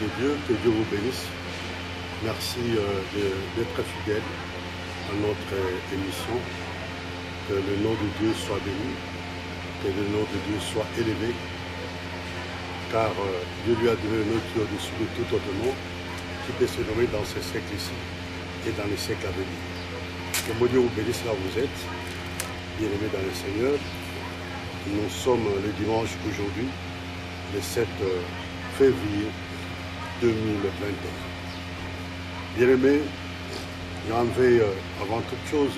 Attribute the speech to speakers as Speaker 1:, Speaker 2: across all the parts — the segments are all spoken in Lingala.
Speaker 1: de Dieu, que Dieu vous bénisse. Merci d'être fidèle à notre émission. Que le nom de Dieu soit béni, que le nom de Dieu soit élevé, car Dieu lui a donné un nom qui est au-dessus de tout autre nom, qui peut se nommer dans ce siècle-ci et dans les siècles à venir. Que mon Dieu vous bénisse là où vous êtes, bien-aimés dans le Seigneur. Nous sommes le dimanche aujourd'hui, le 7 février 2021. Bien-aimés, j'en vais avant toute chose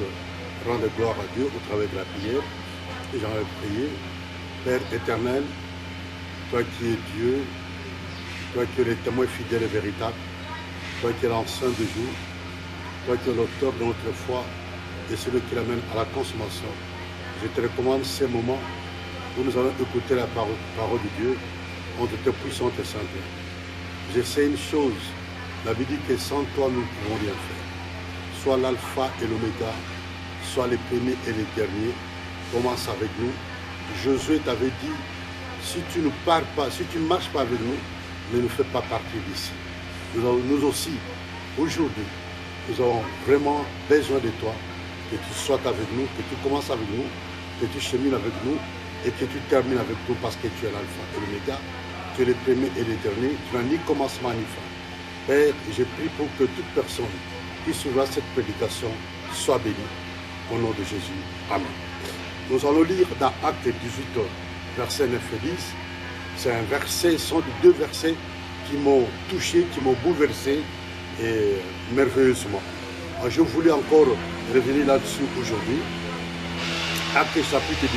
Speaker 1: rendre gloire à Dieu au travers de la prière. Et j'en vais prier. Père éternel, toi qui es Dieu, toi qui es le témoin fidèle et véritable, toi qui es l'ancien de jour, toi qui es l'auteur de notre foi et celui qui l'amène à la consommation, je te recommande ces moments où nous allons écouter la parole de Dieu entre tes puissantes et saintes. Je sais une chose, la Bible dit que sans toi nous ne pouvons rien faire. Sois l'alpha et l'oméga, sois les premiers et les derniers, commence avec nous. Josué t'avait dit, si tu ne pars pas, si tu ne marches pas avec nous, ne nous fais pas partir d'ici. Nous aussi, aujourd'hui, nous avons vraiment besoin de toi, que tu sois avec nous, que tu commences avec nous, que tu chemines avec nous et que tu termines avec nous parce que tu es l'alpha et l'oméga, tu es le premier et le dernier, tu n'as ni commencement ni fin. Père, je prie pour que toute personne qui suivra cette prédication soit bénie. Au nom de Jésus. Amen. Nous allons lire dans Actes 18, versets 9 et 10. C'est un verset, ce sont deux versets qui m'ont touché, qui m'ont bouleversé et merveilleusement. Alors, je voulais encore revenir là-dessus aujourd'hui. Actes chapitre 18,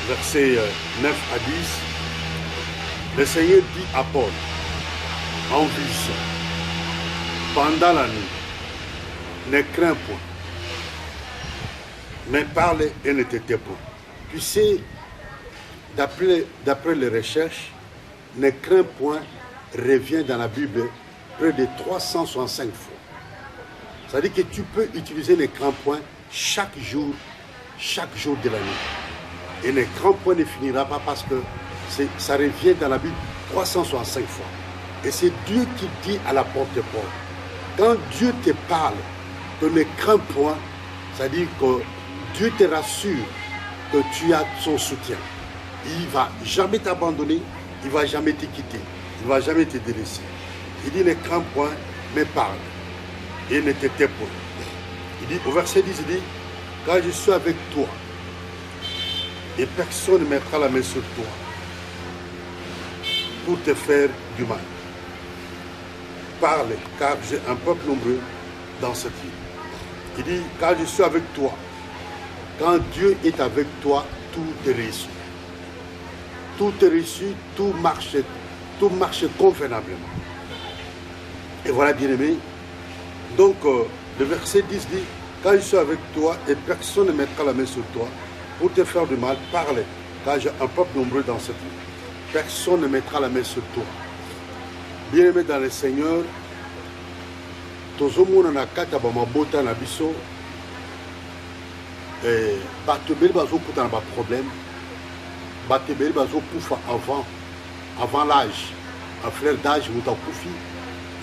Speaker 1: versets 9 à 10. Le Seigneur dit à Paul, en vision, pendant la nuit, ne crains point, mais parle et ne te tais point. Tu sais, d'après les recherches, ne crains point revient dans la Bible près de 365 fois. C'est-à-dire que tu peux utiliser ne crains point chaque jour de la nuit. Et ne crains point ne finira pas parce que ça revient dans la Bible 365 fois. Et c'est Dieu qui dit à la porte de Paul. Quand Dieu te parle, que ne crains point, c'est-à-dire que Dieu te rassure que tu as son soutien. Il ne va jamais t'abandonner, il ne va jamais te quitter, il ne va jamais te délaisser. Il dit ne crains point, mais parle et ne te tais point. Il dit, au verset 10, il dit, car je suis avec toi et personne ne mettra la main sur toi pour te faire du mal. Parle, car j'ai un peuple nombreux dans cette ville. Il dit, car je suis avec toi. Quand Dieu est avec toi, tout est réussi. Tout est réussi, tout marche convenablement. Et voilà, bien-aimé. Donc, le verset 10 dit, quand je suis avec toi et personne ne mettra la main sur toi pour te faire du mal, parle, car j'ai un peuple nombreux dans cette ville. Personne ne mettra la main sur toi. Bien-aimé dans le Seigneur, tozomona na kata ba mabota na biso bato ebele bazokuta na baproblème, bato ebele bazokufa avant l'âge. Un frère d'âge moto akufi,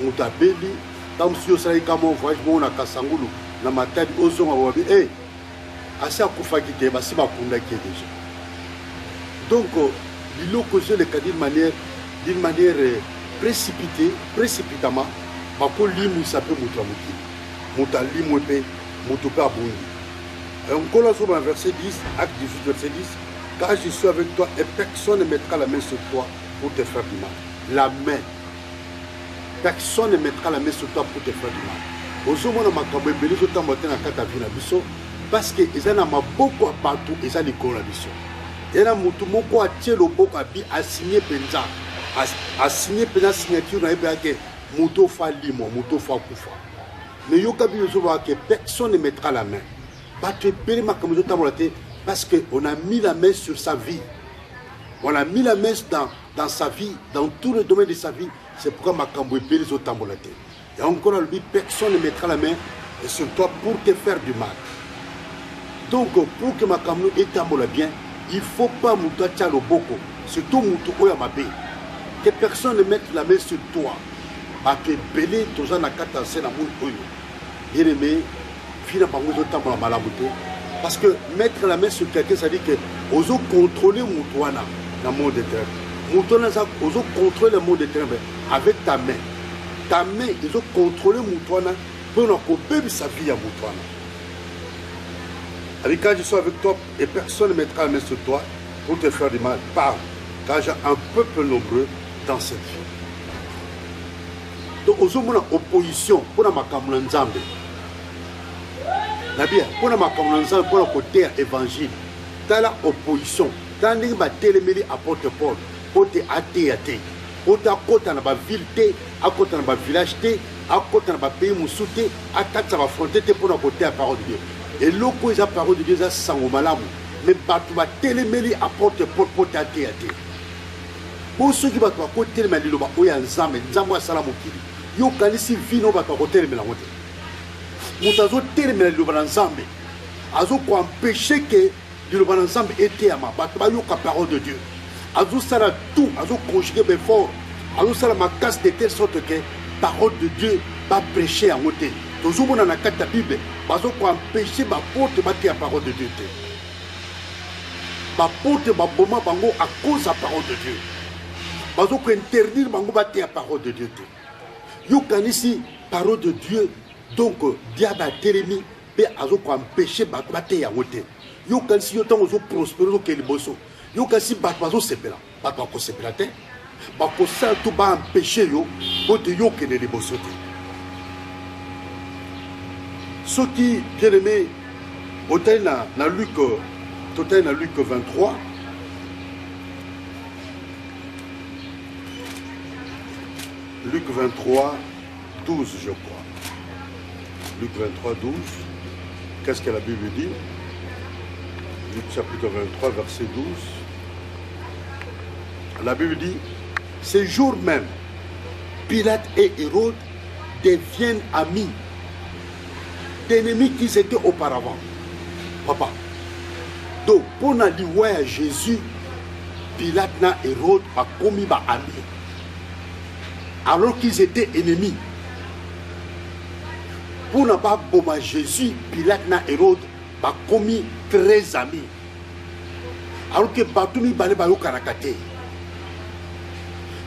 Speaker 1: moto abeli, ntango mosusu osalaki kama voyage bongo na Kasangulu na Matadi ozonga wabi asi akufaki te basi bakundaki déjà. Donc biloko ezoleka d'une manière précipitamment bakolimwisa mpe moto ya mokili, moto alimwe mpe moto mpe abongi. Encore là sur le verset 10, Acte 18, verset 10, car je suis avec toi et personne ne mettra la main sur toi pour te faire du mal. La main. Personne ne mettra la main sur toi pour te faire du mal. Ozomona makambo ebele ezotambola na kati ya vie na biso parce que eza na maboko ya bato eza likolo na biso. Eza motu moko atie loboko abi asigné penza. Asigné penza signature na yeba ke moto fa limo, moto fa kufa. Mais yoka bi ozomona ke personne ne mettra la main. Parce qu'on a mis la main sur sa vie. On a mis la main dans sa vie, dans tout le domaine de sa vie. C'est pourquoi Makambo est les autres tambolate. Et encore lui, personne ne mettra la main sur toi pour te faire du mal. Donc, pour que Makambo est tambola bien, il ne faut pas mouta tchalo boko. Surtout moutou oyamabe. Que personne ne mette la main sur toi. Parce que belé, tous en a quatre scènes à mon oyo. Bien aimé, finalement, nous avons la malabouté. Parce que mettre la main sur quelqu'un, ça dit que vous contrôler mon toit dans le monde éternel. Mon toit, vous contrôler le monde éternel avec ta main. Ta main, ils ont contrôlé mon toit pour qu'on sa vie à mon toit. Avec quand je suis avec toi et personne ne mettra la main sur toi pour te faire du mal, parle. Car j'ai un peuple nombreux dans cette vie. Donc, aux hommes en opposition pour ma camarade Nzambe. Nabia, pour ma camarade Nzambe, pour le côté évangile, dans la opposition, dans les téléméli à porte-porte, pour te athée, pour te côté dans la ville, à côté dans le village, à côté dans le pays moussouté, à côté dans la frontière pour le côté à parole de Dieu. Et l'eau, la parole de Dieu, ça sent au malade. Mais tu vas téléméli à porte-porte pour te athée. Pour ceux qui vont à côté de Téléméli, il y a un Nzambe, Nzambe Salamokiri. Yo kanisi vino bato ko telemela ngote mutazo telemela lobana nzambe azo ko empêcher que lobana nzambe était ama bato ba yo ka parole de Dieu azo sala tout azo conjuguer be fort azo sala makas de telle sorte que parole de Dieu va prêcher en ngote tozo mona na kata Bible bazo ko empêcher ba porte ba te parole de Dieu ba porte ba boma bango à cause de parole de Dieu bazo ko interdire bango ba te parole de Dieu. Yo kanisi parole de Dieu donc diable télémi pe azo ko empêcher ba te ya ngote yo kanisi yo tango zo prospérer zo ke liboso yo kanisi ba zo sepela ba ko sepela te ba ko sa tout ba empêcher yo pour te yo ke liboso te ce qui bien aimé hôtel na Luc total na Luc 23 Luc 23, 12, je crois. Luc 23, 12. Qu'est-ce que la Bible dit? Luc chapitre 23, verset 12. La Bible dit, ces jours même, Pilate et Hérode deviennent amis d'ennemis qu'ils étaient auparavant. Papa. Donc, pour nous dire à Jésus, Pilate et Hérode a commis des amis. Alors qu'ils étaient ennemis. Pour ne pas bomber Jésus, Pilate et Hérode ont commis 13 amis. Alors que Batoumi Balé Bayo Karakate.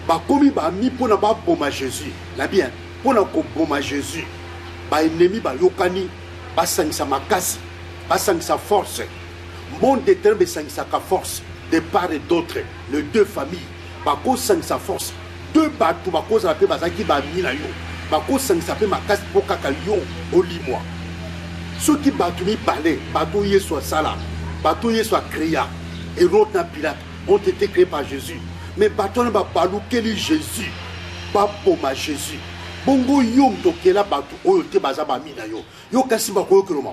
Speaker 1: Ba commis ba ami pour ne pas bomber Jésus. La bien, pour ne pas bomber Jésus. Ba ennemi ba yokani, ba sang sa makasi, ba sang sa force. Monde éternel ba sang sa force de part et d'autre, les deux familles. Ba ko sang sa force. Deux bateaux, ma cause à la paix, qui va venir ma cause sans saper ma casse pour cacaillon au lit moi. Ceux qui battent mi balai, bateau y soit sala, bateau y soit créa, et l'autre n'a Pilate ont été créés par Jésus. Mais bateau n'a pas balou quel est Jésus, pas pour ma Jésus. Bongo yom to kela bateau, oh te bazaba mina yo, yo kasi ba koyo kroma.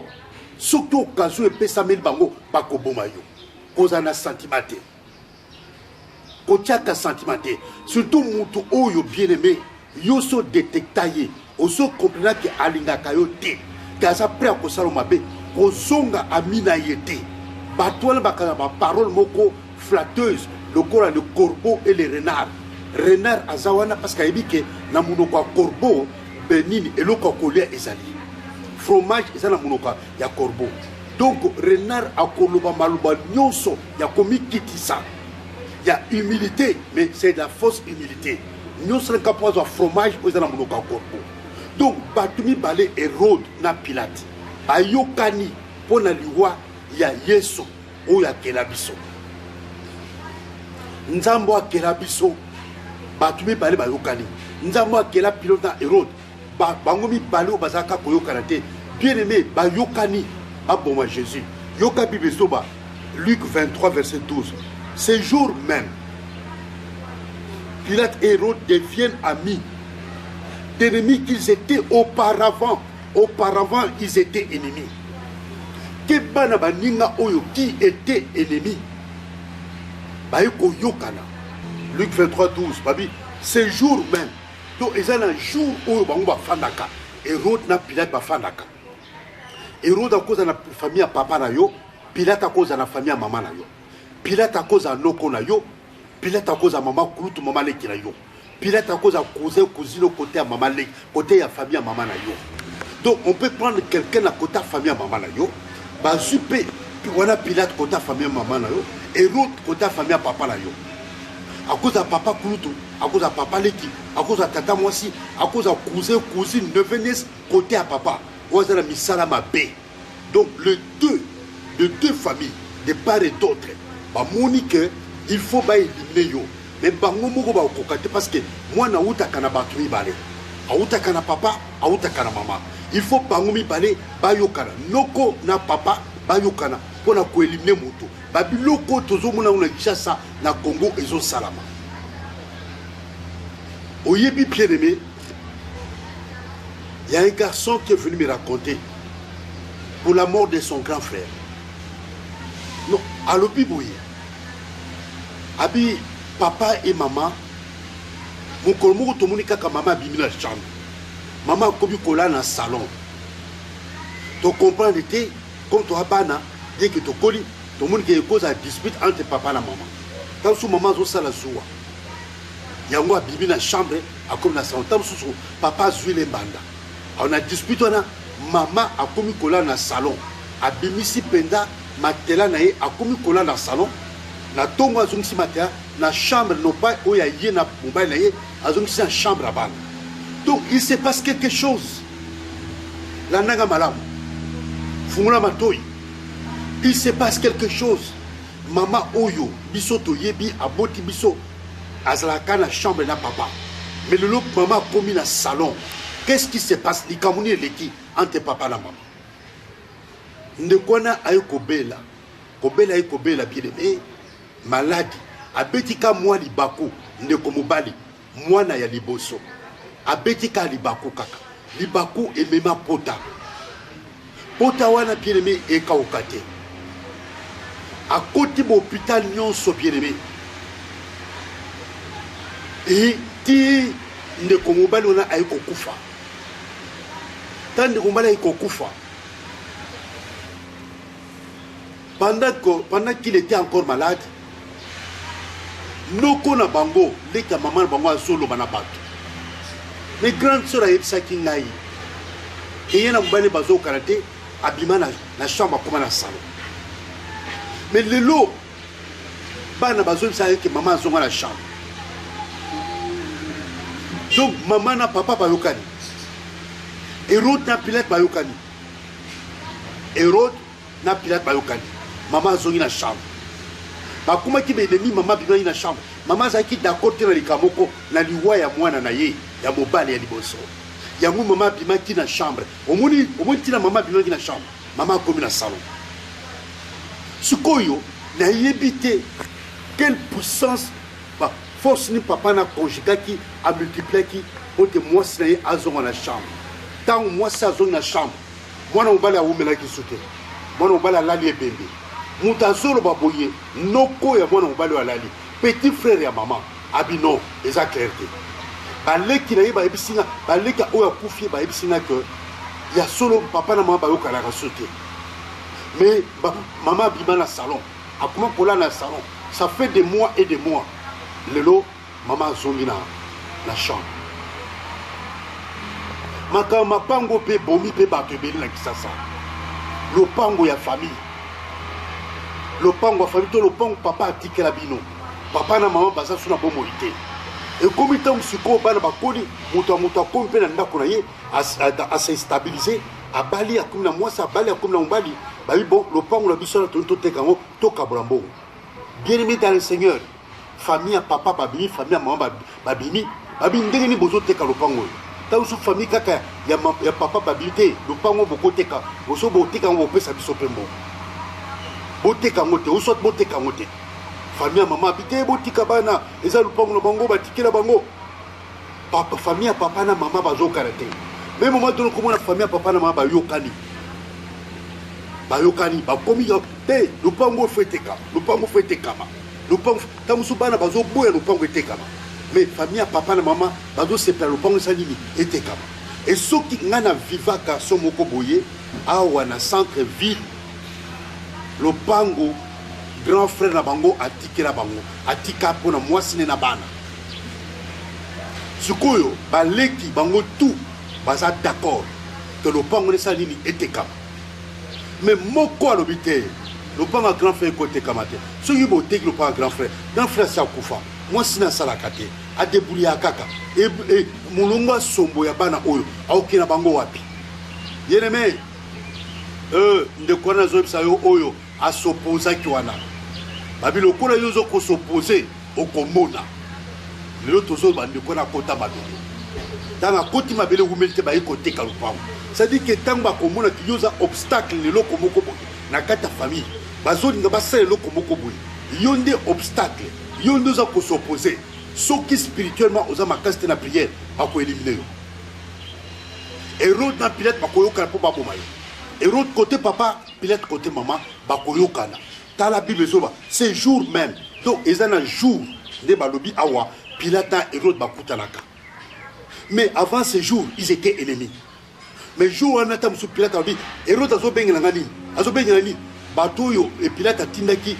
Speaker 1: Surtout occasion et pesa mil bango, ba ko boma yo. Cause na sentimenté. Kotiaka sentimenté, surtout mutu oyo bien aimé, yo so détectaye, oso comprendre que alinga kayo te, kaza prêt à kosalo mabe, kozonga amina yete. Batouala bakana ba parole moko flatteuse, le corbeau et les renards. Renard azawana parce qu'il dit que na munoko corbeau benini et le cocolia ezali. Fromage ezana munoko ya corbeau. Donc renard akoloba maluba nyonso ya komi kitisa. Il y a humilité, mais c'est de la fausse humilité. Nous sommes capables de fromage aux alentours du corps. Donc, Batumi Balé Hérode na Pilate. Ayokani, pour la loi, il y a Yesu ou il y a Kelabiso. Nzambo a Kelabiso, Batumi Balé Bayokani. Nzambo a Kelapilote na Hérode. Bangomi Balé au Bazaka Koyokanate. Bien aimé, Bayokani, Aboma Jésus. Yoka Bibesoba, Luc 23, verset 12. Ces jours même, Pilate et Hérode deviennent amis d'ennemis qu'ils étaient auparavant. Auparavant, ils étaient ennemis. Kebana ninga oyo qui était ennemi. Bayoko yokana. Luc 23, 12. Babi, ces jours même. Donc, ils ont un jour où ils va fandaka. Hérode na Pilate va fandaka. Hérode à cause de la famille à papa na yo. Pilate à cause de la famille à maman na yo. Pilate à cause de l'oko na yo, Pilate à cause à maman kulutu maman leki na yo. Pilate à cause à cousin cousine côté à maman leki, côté à famille à maman na yo. Donc on peut prendre quelqu'un à côté à famille à maman na yo, bah super voilà Pilate côté à famille à maman na yo et l'autre côté à famille à papa na yo. À cause à papa kulutu, à cause à papa leki, à cause à tata moi aussi, à cause à cousin cousine neveu nièce côté à papa. On a la misala ma bé. Donc les deux familles de part et d'autre, bah monique il faut pas éliminer yo. Mais bango moko ba kokate parce que moi na uta kana batu mi balé. A uta kana papa, a uta kana maman. Il faut bango mi balé ba yo kana. Noko na papa ba yo kana pour na ko éliminer moto. Ba biloko tozo mona na Kinshasa na Congo ezo salama. Oyebi bien aimé, il y a un garçon qui est venu me raconter pour la mort de son grand frère. Non, à l'Opiboye. Abi, papa et maman, mon colmo to monika ka maman bimi na chambre. Maman kobi kola na salon. Tu comprends l'été comme toi bana, dès que tu coli, tout le monde qui cause à dispute entre papa et maman. Quand sous maman zo sala zoua. Yango bimi na chambre a comme na salon. Tam sous papa zui les banda. On a disputé na maman a komi kola na salon. A bimi si penda matela na ye a komi kola na salon. Na tongo azongisi matéa na chambre no pas où ya yé na mobile na ye azongisi na chambre là-bas. Donc il se passe quelque chose. La nanga malam. Fungula matoi. Il se passe quelque chose. Maman oyo biso to yebi aboti biso azalaka na chambre na papa. Mais le lot maman a commis na salon. Qu'est-ce qui se passe? Likamuni eleki entre papa na maman. Ndekona ayo kobela. Kobela ayo kobela bien aimé. Maladi abetika mwa libako ndeko mobali mwana ya liboso abetika libako kaka libako emema pota pota wana bien aimé ekauka te akoti bo hôpital nyonso bien aimé et ti ndeko mobali wana ayiko kufa tan ndeko mobali ayiko kufa pendant qu'il était encore malade. Noko na bango, leka maman bango a solo banabato. Les grandes sœurs a yebsaki ngai. Et yena mbane bazo karaté, abima na chambre comme na salon. Mais le lot, bana bazo yebsaki que maman zonga la chambre. Donc maman na papa bayokani. Hérode na Pilate bayokani. Hérode na Pilate bayokani. Maman zongi na chambre. Bah comment qui me demi maman bima na chambre. Maman zaki d'accord te na likamoko na liwa ya mwana na ye ya mobali ya liboso. Ya mu maman bima ki na chambre. Omoni tina maman bima ki na chambre. Maman komi na salon. Sukoyo na yebite quelle puissance bah force ni papa na conjugal qui a multiplié qui pour que moi c'est azonga na chambre. Tant moi ça azonga na chambre. Mwana mobali a umela ki soute. Mwana mobali alali ebembe. Moutazolo baboye noko ya mwana mobali alali petit frère ya maman abino eza clarté baleki na ye ba ebisinga baleka oya kufie ba ebisinga que ya solo papa na maman bayoka la sauter mais maman bima na salon akuma kola na salon ça fait des mois et des mois lelo maman zongi na chambre makama pango pe bomi pe bato ebeli na Kisasa lopango ya famille le pango famille to le pango papa atike la bino papa na maman baza suna bo morité et comme tant siko bana bakoni moto akomi pe na ndako na ye à se stabiliser a bali akomi na mwasi a bali akomi na mbali ba bon le pango la biso na to tekango to kabrambo bien aimé dans le Seigneur famille à papa babini famille à maman babini ndenge ni bozo teka le pango tant sous famille kaka ya papa babité le pango boko teka bozo bo teka ngo pesa biso pe mbo boteka ngote ou soit boteka ngote famille à maman habité botika bana eza lupango na bango batikela bango papa famille à papa na maman bazo karaté même moment donné comme na famille à papa na maman bayokani ba komi te lupango feteka lupango tamusu bana bazo boya lupango etekama mais famille à papa na maman bazo sepela lupango salimi etekama et soki ngana vivaka somo ko boye awa na centre ville lopango grand frère na bango atikela bango atika pona mwasi na bana sikoyo baleki bango tout baza d'accord que lopango ne salini etekama mais moko alobi te lopango grand frère ekotekama te soki boteki lopango grand frère si akufa mwasi nasalaka te adeboulia kaka molongo asombo ya bana oyo aoki na bango wapi bien-aimé ndeko wana azoyebisa yo oyo asopozaki wana babi lokola yo ozokosopose okomona lelo tozoyeba ndeko wana akota mabele ntango akoti mabele kumeli te baye koteka lopango c'est-à-dire ke ntango bakomona ki yo oza obstacle na eloko moko boye na kati ya famille bazolinga basala eloko moko boye yo nde obstacle yo nde oza kosopose soki spirituellement oza makasi te na prière bakoelimine yo Hérode na Pilate bakoyokana mpo baboma yo Hérode côté papa Pilate côté maman bakoyokana dans la Bible zoba ce jour même donc ils ont un jour nde balobi awa Pilate na Hérode bakutanaka mais avant ce jour ils étaient ennemis mais jour wana ta musu Pilate alobi Hérode azobengela nini bato yo et Pilate atindaki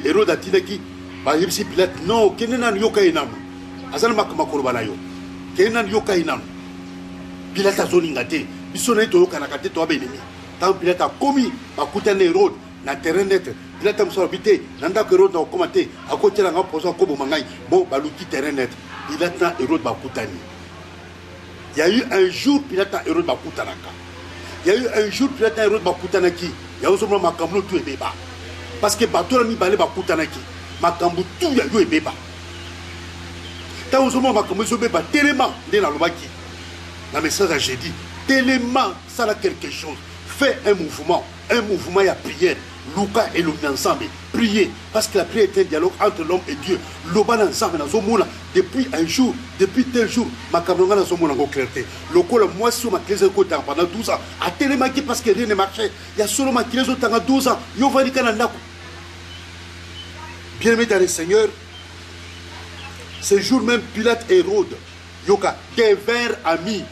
Speaker 1: Hérode atindaki bayebisi Pilate non kende nanu yoka inanu azana makolo na yo kende nanu yoka inanu Pilate azolinga te biso na toyokanaka te toa benemi tant Pilate akomi bakutana Hérode na terrain net Pilate amuso alobi te na ndako Hérode na okoma te akotielanga poso akoboma ngai bon baluki terrain net Pilate na Hérode bakutani. Il y a eu un jour Pilate na Hérode bakutanaka. Il y a eu un jour Pilate na Hérode bakutanaki. Il y a aussi makambo tout ebeba parce que bato na mibale bakutanaki makambo tout ya yo ebeba tant aussi makambo ezobeba tellement nde na lobaki na message à jeudi tellement ça a quelque chose fait un mouvement il y a prière Luca et l'homme ensemble prier parce que la prière est un dialogue entre l'homme et Dieu l'homme ensemble dans son monde depuis un jour depuis tel jour ma caméra dans son monde en clarté le col moi sur ma clé pendant 12 ans à tellement parce que rien ne marchait il y a seulement 15 autres en 12 ans yo va dire bien aimé dans le Seigneur ce jour même Pilate et Hérode yoka devinrent amis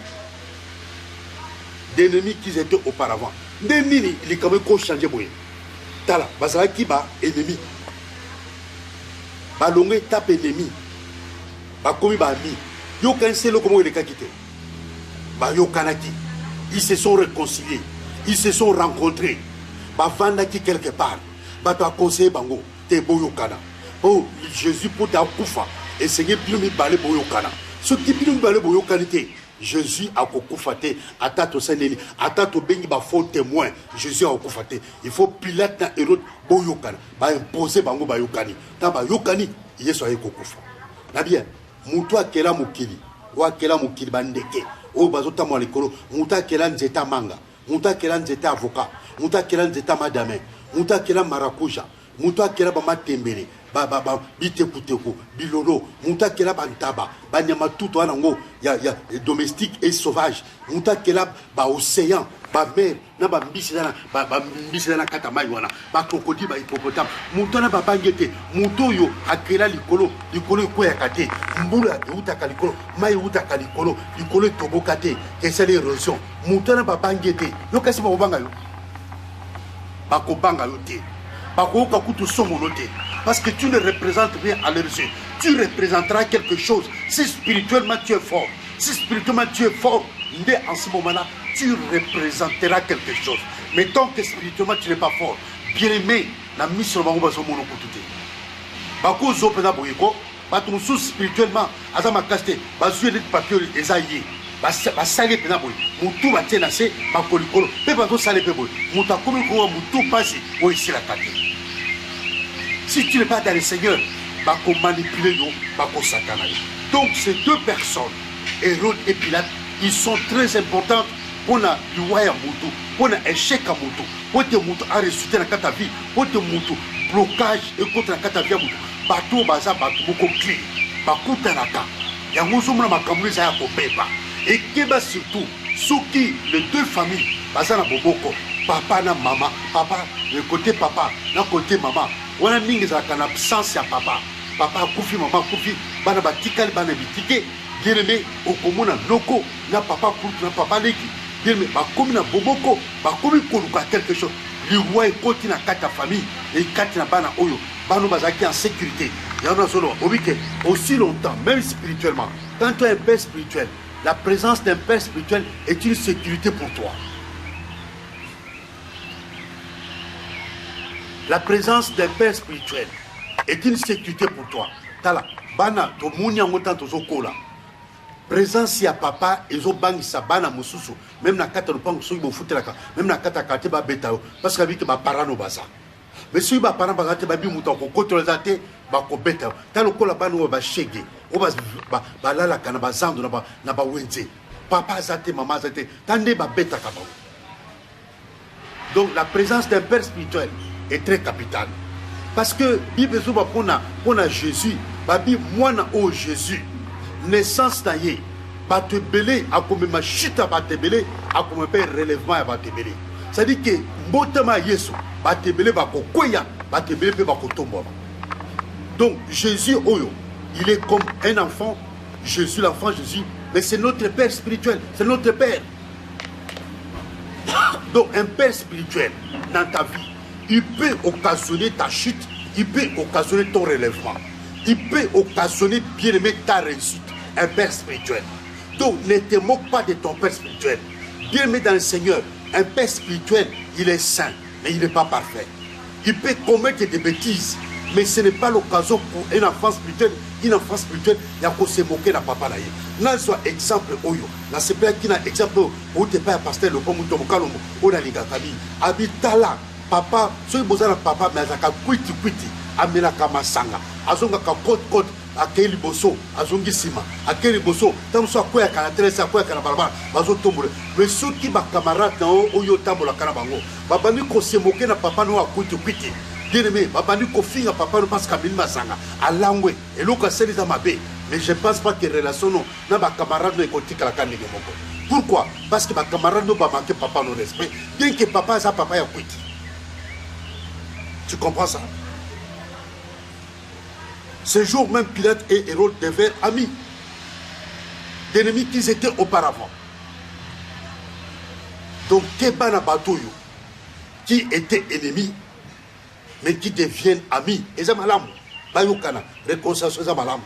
Speaker 1: d'ennemis qu'ils étaient auparavant. Nenini, il est quand même changé boye. Tala, basala qui ba ennemi. Ba longue tape ennemi. Ba komi ba ami. Yo kan se lo comment il est quitté. Ba yo kanaki. Ils se sont réconciliés. Ils se sont rencontrés. Ba vandaki quelque part. Ba to conseiller bango te boyo kana. Oh, Jésus pour ta kufa. Et Seigneur bien mi balé boyo kana. Ce qui bien mi balé boyo kanité. Jésus a kokufate atato seneli atato bengi ba faux témoin Jésus a kokufate il faut Pilate na Hérode boyokana ba imposer bango ba yokani ta ba yokani Yesu a kokufa na bien mutu akela mukili wa akela mukili bandeke o bazota mo likolo mutu akela nzeta manga mutu akela nzeta avocat mutu akela nzeta madame mutu akela marakuja mutu akela ba matembele bitekuteku bilolo muta kela bantaba banyama tout anango ya domestique et sauvage muta kela ba océan ba mer na ba mbisi na kata mai wana ba crocodile ba hippopotame muta na ba bangete muto yo akela likolo ko ya kate mbula uta kalikolo mai uta kalikolo likolo tobokate kesele érosion muta na ba bangete yo kasi ba obanga yo ba ko banga yo te ba ko ka kutu somono te. Parce que tu ne représentes rien à leurs yeux. Tu représenteras quelque chose. Si spirituellement tu es fort, si spirituellement tu es fort, mais en ce moment-là, tu représenteras quelque chose. Mais tant que spirituellement tu n'es pas fort, bien aimé, la mission va vous faire monokutute. Bako zo pena boyeko, batum sous spirituellement, azama kaste, bazu de papier ezayi. Basale pena boy. Mutu batena se bakolikolo. Pe bazo sale pe boy. Muta komi ko mutu pasi o ici la tête. Si tu n'es pas dans le Seigneur, bako manipuler yo, bako satana. Donc ces deux personnes, Hérode et Pilate, ils sont très importants pour la loi à Moutou, pour l'échec à Moutou, pour te Moutou à ressusciter dans ta vie, pour te Moutou blocage et contre la ta vie à Moutou. Bateau baza bateau beaucoup clé, bako tanaka. Ya ngozo mona makamuli za ko beba. Et keba surtout, souki les deux familles, baza na boboko, papa na maman, papa le côté papa, na côté maman. On a mis en absence à papa. Papa a confié, maman a confié. Bana batikal, bana bitike. Bien aimé, au commun loko, na papa pour na papa leki. Bien aimé, ba comme na boboko, ba comme koluka quelque chose. le roi est côté na kata famille et kata na bana oyo bano bazaki en sécurité. Il y en a solo aussi longtemps, même spirituellement. Quand tu es un père spirituel, la présence d'un père spirituel est une sécurité pour toi. La présence d'un père spirituel est une sécurité pour toi. Tala, bana, to mounia motan to zokola. Présence ya papa, ezo bangi sa bana mususu. Même na kata no pango soyi bo futelaka. Même na kata kate ba betao. Parce que avec ba parano baza. Mais si ba parano bagate ba bi muta ko kontrolate ba ko betao. Talo kola bana ba shege. O ba lala kana ba zandu na ba wenze. Papa zate, maman zate. Tande ba beta ka ba. Donc la présence d'un père spirituel est très capitale. Parce que Bible pour Jésus, Babi mwana o Jésus, naissance taillée, ba te belé a comme ma chita ba te belé a comme père relèvement ba te belé. Ça dit que mbotama Yesu ba te belé ba ko koya ba te belé ba ko tombo. Donc Jésus oyo, il est comme un enfant, Jésus l'enfant Jésus, mais c'est notre père spirituel, c'est notre père. Donc un père spirituel dans ta vie, il peut occasionner ta chute, il peut occasionner ton relèvement, il peut occasionner, bien aimé, ta réussite. Un père spirituel. Donc ne te moque pas de ton père spirituel. Bien aimé dans le Seigneur, un père spirituel, il est saint, mais il n'est pas parfait. Il peut commettre des bêtises, mais ce n'est pas l'occasion pour un enfant spirituel. Une enfant spirituelle, il y a qu'à se moquer de papa. Là, soit exemple, oyo. Là, c'est pas qu'il y a exemple où tu n'es pas un pasteur, le bon mouton, on a les gars, habitala. Papa, si vous avez un papa, mais il y a kwiti, amela kama sanga. Azonga ka côte, akeli boso, azongi sima, akeli boso. Tant soit quoi, kana teresa, quoi, kana barba, bazo tombole. Mais ceux qui ba camarade na oyo tambola kana bango. Babani ko se moquer na papa no kwiti. Bien aimé, babani ko finga papa no parce qu'amil masanga. Alangwe, et l'oka seli mabe. Mais je ne pense pas que relation non, na ba camarade no ekotika la kani moko. Pourquoi? Parce que ba camarade no ba manquer papa no respect. Bien que papa sa papa ya kwiti. Tu comprends ça? Ce jour même, Pilate et Hérode devinrent amis d'ennemis qu'ils étaient auparavant. Donc, Kebana Batoyo, qui étaient ennemis, mais qui deviennent amis. Et ça, malam, Bayokana, réconciliation, ça, malam.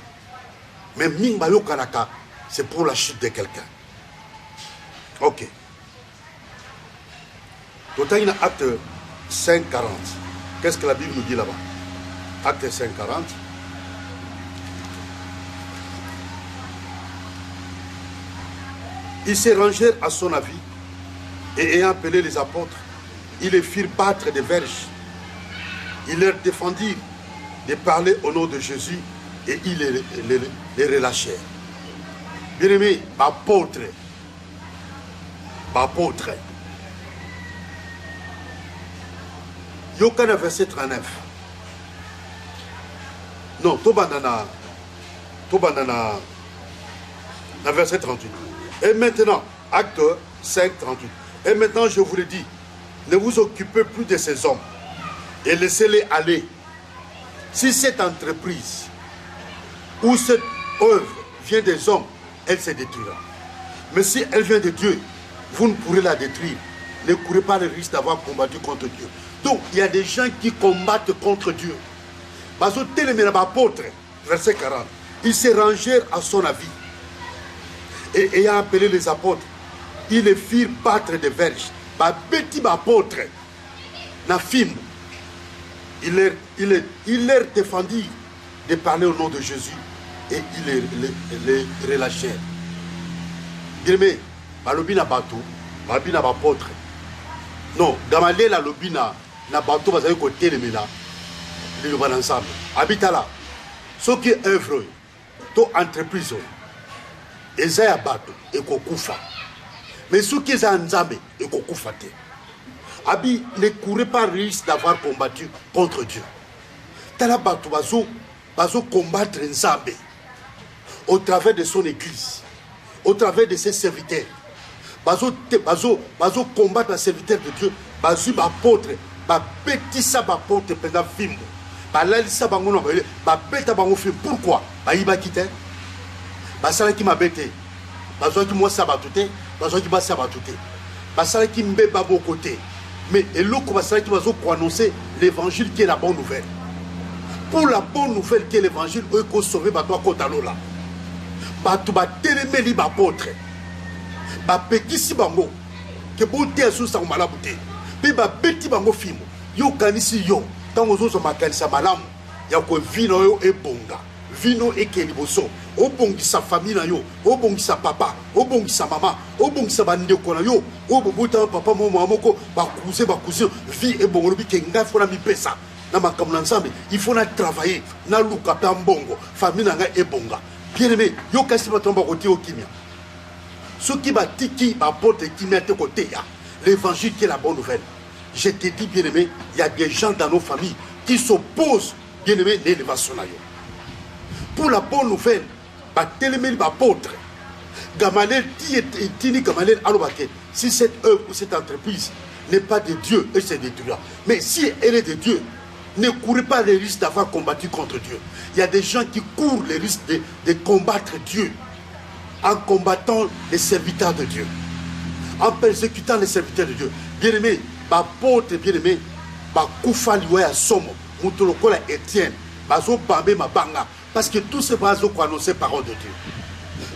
Speaker 1: Mais Ming Bayokanaka, c'est pour la chute de quelqu'un. Ok. Total, il y a acte 5:40. Qu'est-ce que la Bible nous dit là-bas? Acte 5:40. Ils se rangèrent à son avis et ayant appelé les apôtres, ils les firent battre des verges. Ils leur défendirent de parler au nom de Jésus et ils les relâchèrent. Bien-aimés, apôtres. Yokana verset 39. Non, Tobanana verset 38. Et maintenant, acte 5, 38. Et maintenant, je vous le dis, ne vous occupez plus de ces hommes et laissez-les aller. Si cette entreprise ou cette œuvre vient des hommes, elle se détruira. Mais si elle vient de Dieu, vous ne pourrez la détruire. Ne courez pas le risque d'avoir combattu contre Dieu. Donc, il y a des gens qui combattent contre Dieu. Verset 40. Ils se rangèrent à son avis. Et ayant appelé les apôtres, ils les firent battre des verges. Petit apôtre, il leur défendit de parler au nom de Jésus et ils les relâchèrent. Bien-aimé, balobina bateau, balobina apôtre. Non, Gamaliel la lobina na bateau bazali côté les mena, les ban ensemble. Habitala, ce qui œuvre, to entreprise. Ezaya bato ekokufa. Mais ceux qui sont nzambe ekokufa te. Abi ne courez pas risque d'avoir combattu contre Dieu. Tala bato bazo combattre nzambe au travers de son église, au travers de ses serviteurs. Bazo combattre les serviteurs de Dieu, bazo apôtre, ba petit sa apôtre pendant film. Ba lalisa bango na ba beta bango film. Pourquoi? Ba iba kite. Basala qui m'a bêté, basala qui moi sabatouté, basala qui m'a sabatouté, basala qui m'be babo côté, Mais et l'autre qui va annoncer l'évangile qui est la bonne nouvelle. Pour la bonne nouvelle qui est l'évangile, eux qui ont sauvé toi Kotalola. Tu vas téléméli apôtre. Petit bango. Que bon terre sous sa malabouté. Puis petit bango film. Yo kanisi yo. Tant aux autres makanisa malam. Ya ko vino yo e bonga. Vino e keliboso. O bongi sa famille na yo. O bongi sa papa. O bongi sa maman. O bongi sa bandeko na yo. O bobuta papa mo mamoko. Ba cousin. Vie e bongo bi kenga fona mi pesa. Il faut travailler. Na luka tambongo. Famille na nga e bonga. Bien aimé, yo kasi batomba côté au kimia. Ce qui va tiki apporte kimia te côté ya. L'évangile qui est la bonne nouvelle. Je te dis bien aimé, il y a des gens dans nos familles qui s'opposent bien aimé l'élévation na yo. Pour la bonne nouvelle, ba télémé l'apôtre. Gamaliel tini Gamaliel alobake. Si cette œuvre ou cette entreprise n'est pas de Dieu, elle se détruira. Mais si elle est de Dieu, ne courez pas les risques d'avoir combattu contre Dieu. Il y a des gens qui courent les risques de combattre Dieu en combattant les serviteurs de Dieu, en persécutant les serviteurs de Dieu. Bien-aimé, ma porte, bien-aimé, ma koufa lioué à somo, moutolokola Étienne, bazo bambé ma banga, parce que tous ces bazo qui annoncent parole de Dieu.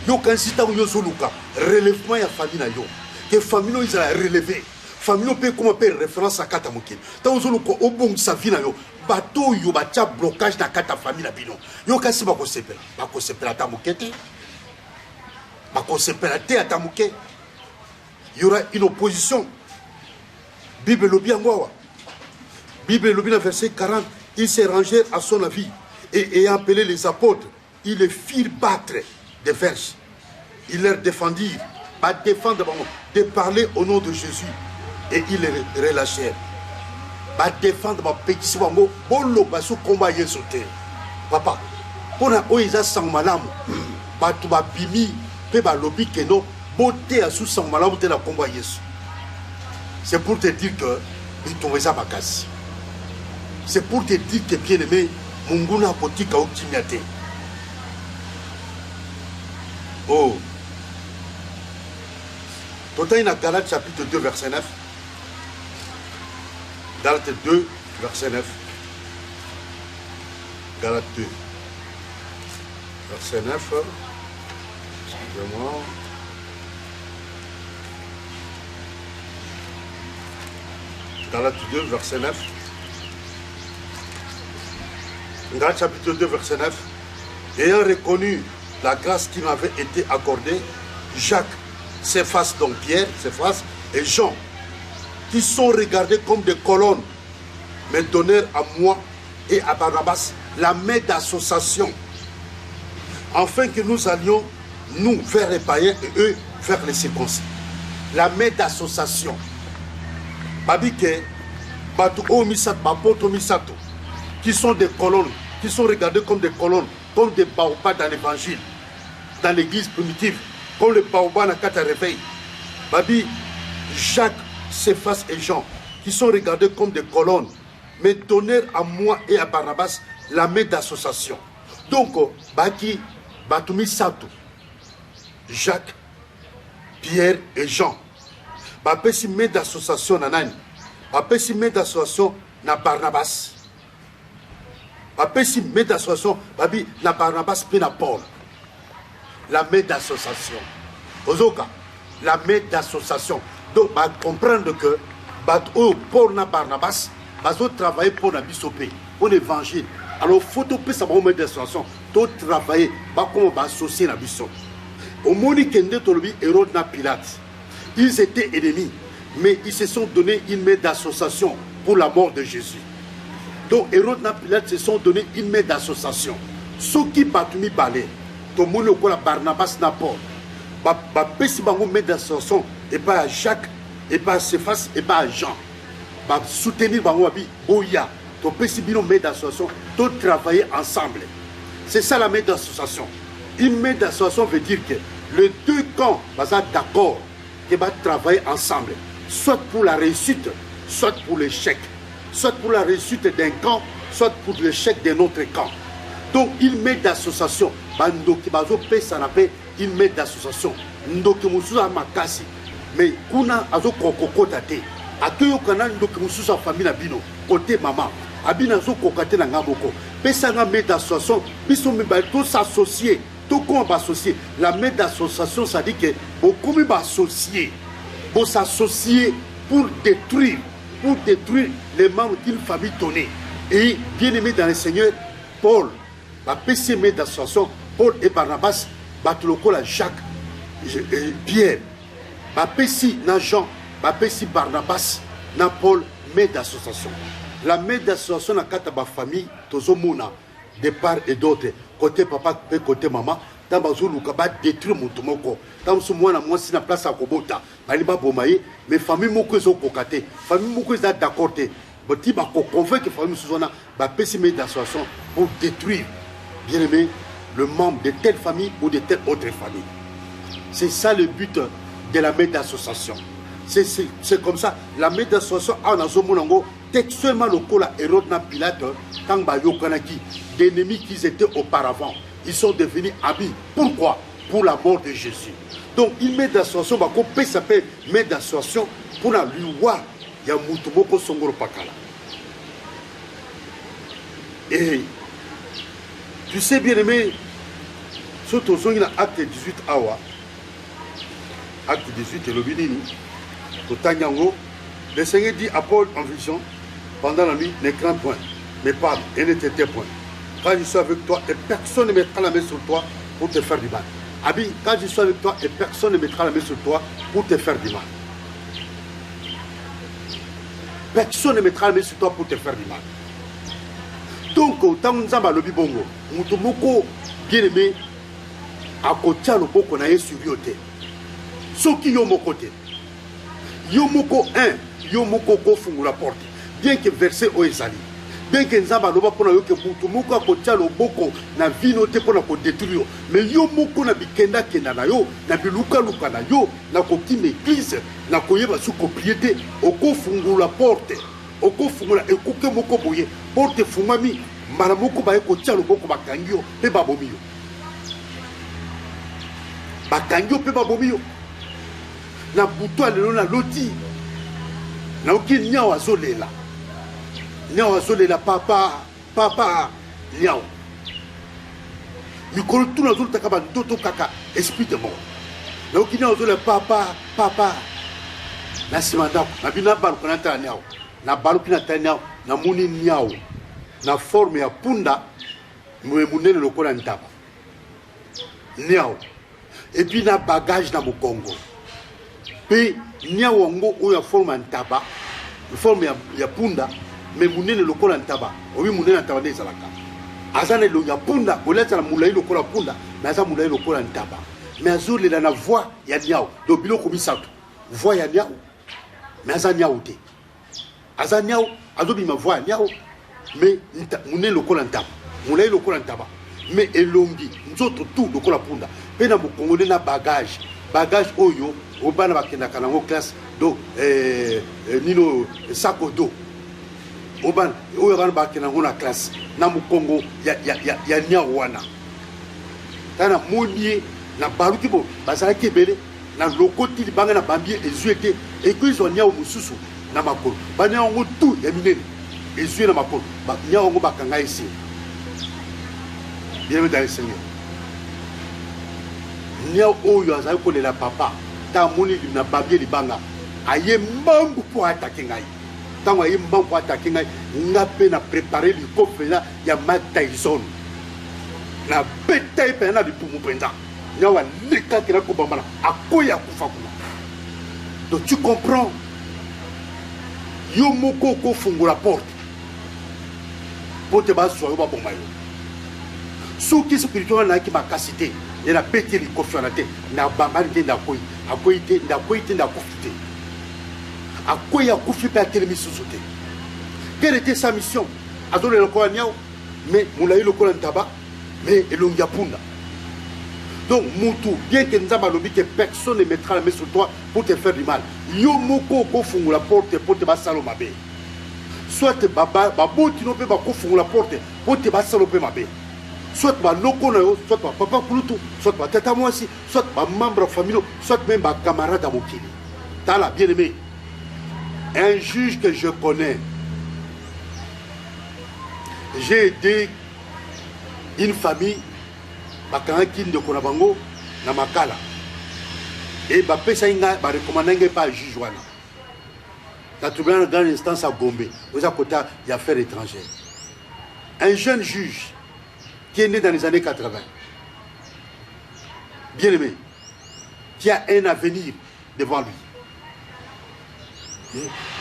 Speaker 1: Yo quand si t'as yo soluka, relèvement ya famille na yo, que famille ils a relevé. Famille peut comme appelle référence à kata mokin. Tant aux autres au bon sa vie na yo, bateau yo batia blocage na kata famille na bino. Yo kasi ba ko sepela ta mokete. Ba ko sepela te ta moké. Il y aura une opposition. Bible le bien ngwa. Bible le bien verset 40, ils se rangèrent à son avis et ayant appelé les apôtres, ils les firent battre des verges. Ils leur défendirent, pas défendre de parler au nom de Jésus. Et ils les relâchèrent. Ba défendre ma petit bango, bolo basu combat yesote. Papa, pour na oiza sang malamu, ba tu ba bimi, pe ba lobi keno, boté à sous sang malamu te la combat yesu. C'est pour te dire que il t'ont ça bakasi. C'est pour te dire que bien aimé, munguna potika okimiate. Oh. Total in Galates chapitre 2 verset 9. Galates 2, verset 9. Galates 2, verset 9. Excusez-moi. Galates 2, verset 9. Galates chapitre 2, verset 9. Ayant reconnu la grâce qui m'avait été accordée, Jacques, Céphas, donc Pierre, Céphas et Jean, qui sont regardés comme des colonnes, me donnèrent à moi et à Barnabas la main d'association, afin que nous allions, nous, vers les païens et eux, vers les circoncis. La main d'association. Babike, Batu Omisato, Bapoto Misato, qui sont des colonnes, qui sont regardés comme des colonnes, comme des baobabs dans l'évangile, dans l'église primitive, comme le baobab dans Kata Réveil. Babi, Jacques, Céphas et Jean, qui sont regardés comme des colonnes, me donnèrent à moi et à Barnabas la main d'association. Donc, Baki, Batumi Sato, Jacques, Pierre et Jean. Bapesi main d'association na nani. Bapesi main d'association na Barnabas. Bapesi main d'association, Babi na Barnabas puis na Paul. La main d'association. Ozoka, la main d'association. Donc, on va comprendre que pour Barnabas, ils travailler pour la bisopé, pour l'évangile. Alors, il faut que ça va mettre d'association. Tout travailler, comment on va associer la bisop. Au moment où Hérode et Pilate, ils étaient ennemis, mais ils se sont donné une main d'association pour la mort de Jésus. Donc, Hérode et Pilate se sont donné une main d'association. Ceux qui battent balé, tout le monde a Barnabas n'a pas. Bapesi bango main d'association et pas à Jacques et pas à Céphas et pas à Jean. Ba soutenir bango abi boya to pesi bino main d'association, to travailler ensemble. C'est ça la main d'association. Une main d'association veut dire que les deux camps vont être d'accord et vont travailler ensemble, soit pour la réussite, soit pour l'échec, soit pour la réussite d'un camp, soit pour l'échec d'un autre camp. Donc une main d'association, bandoki bazo pe sanape une main d'association. Ndoki musuza makasi, mais kuna azo kokokota te. atoyo kana ndoki mususu a famille na bino côté maman abina zo kokate na ngamoko pesa nga main d'association biso mibali to s'associer to comment associer la main d'association ça dit que beaucoup va associer pour s'associer pour détruire les membres d'une famille donnée. Et bien aimé dans le Seigneur, Paul, ma PCM d'association, Paul et Barnabas, Batuloko la Jacques, Pierre, ma PC na Jean, ma PC Barnabas, na Paul, main d'association. La main d'association na kata ba famille, tozo mona, de part et d'autre, côté papa et côté maman, dans bazuluka ba détruire mon tomoko. Dans ce mois moi si na place à Kobota, baliba bomaye, mais famille moko zo kokate, famille moko za d'accord te. Boti ba ko convaincre famille suzona ba PCM d'association pour détruire bien aimé le membre de telle famille ou de telle autre famille. C'est ça le but de la main d'association. C'est comme ça la main d'association en azomonango textuellement le cola Hérode na Pilate tant ba yokanaki d'ennemis qu'ils étaient auparavant. Ils sont devenus amis. Pourquoi? Pour la mort de Jésus. Donc, il met d'association, il s'appelle met d'association pour la loi. Il y a Moutoumoko Songoro Pakala. Et tu sais bien aimé, surtout il y a acte 18 awa. Acte 18 et le Binini. Au Tanyango, le Seigneur dit à Paul en vision, pendant la nuit, ne crains point, mais parle et ne t'étais point. Quand je suis avec toi et personne ne mettra la main sur toi pour te faire du mal. Abi, quand je suis avec toi et personne ne mettra la main sur toi pour te faire du mal. Personne ne mettra la main sur toi pour te faire du mal. Donc, autant nous avons le bibongo, nous avons bien aimé à côté de l'eau qu'on a sur yote. Ceux qui ont mon côté. Yomoko 1, Yomoko kofungu la porte. Bien que verset au Ezali. Bien que nzamba loba pona yo ke mutu moko akotia loboko na vino te pona ko détruire mais yo moko na bikenda kenda na yo na biluka luka na yo na kokima église na koyeba su propriété okofungula porte okofungula ekuke moko boye porte fungami mbala moko baye kotia loboko bakangi yo pe babomi yo bakangi yo pe babomi yo na buto alelo na loti na oki nyao azolela Niao azolela papa niao mikolo tuna zolo takaba ndoto kaka esprit de mort na oki niao azolela papa na sima ndako na bina balu kana ta niao na balu pina ta niao na muni niao na forme ya punda mwe munene lokola ntaba niao et puis na bagage na mokongo pe niao ngo oya forme ya ntaba forme ya punda mais munene lokola ntaba obi munene ntaba ne salaka azane lo ya punda oleta na mulai lokola punda mais aza mulai lokola ntaba mais azole na voix ya niao do biloko misato voix ya niao mais aza niao te aza niao azobi ma voix ya niao mais munene lokola ntaba mulai lokola ntaba mais elongi nzoto tout lokola punda pe na mokongole na bagage oyo obana bakenda kana ngo classe do nino sako do oban oyo bana bakena ngona classe na mukongo ya nyawana tana monie na baluki bo bazala kebele na lokoti libanga na bambie ezuete et que ils ont nyao mususu na makolo bana ngo tout ya minene ezue na makolo ba nyao ngo bakanga ici bien dans le Seigneur nyao oyo azali ko la papa ta moni na bambie libanga aye mambu pour attaquer ngai tant que je suis attaqué, je suis préparé le coffre il y a Mike Tyson. Na bataille pena de pour mon président. Il y a les cas qui sont bambala. À quoi il y a donc tu comprends? Yo moko ko fungu la porte. Pour te baser sur le bon maillot. Ceux qui sont spirituels na qui ma capacité. Il y a pété le coffre na tête. Na bambala de na koi. A quoi était na profiter. À quoi il y a Koufi à Télémi sous-sauté? Quelle était sa mission? A donné le Koran Niao, mais Moulaï le Koran Taba, mais Elongiapunda. Donc, Moutou, bien que Nzamba lobby que personne ne mettra la main sur toi pour te faire du mal. Yo moko ko fungu la porte pour te basalomabe. Soit baba, babo tu n'as pas fungu la porte pour te basalope mabe. Soit ba loko na yo, soit ba papa kulutu, soit ba tata mwasi, soit ba membre famille, soit même ba camarade à mokili. Tala bien aimé. Un juge que je connais. J'ai aidé une famille, qui ne connaît pas Makala. Et ça va recommander pas juge. Tu as trouvé une grande instance à Gombe, aux côté des affaires étrangères. Un jeune juge qui est né dans les années 80, bien aimé, qui a un avenir devant lui.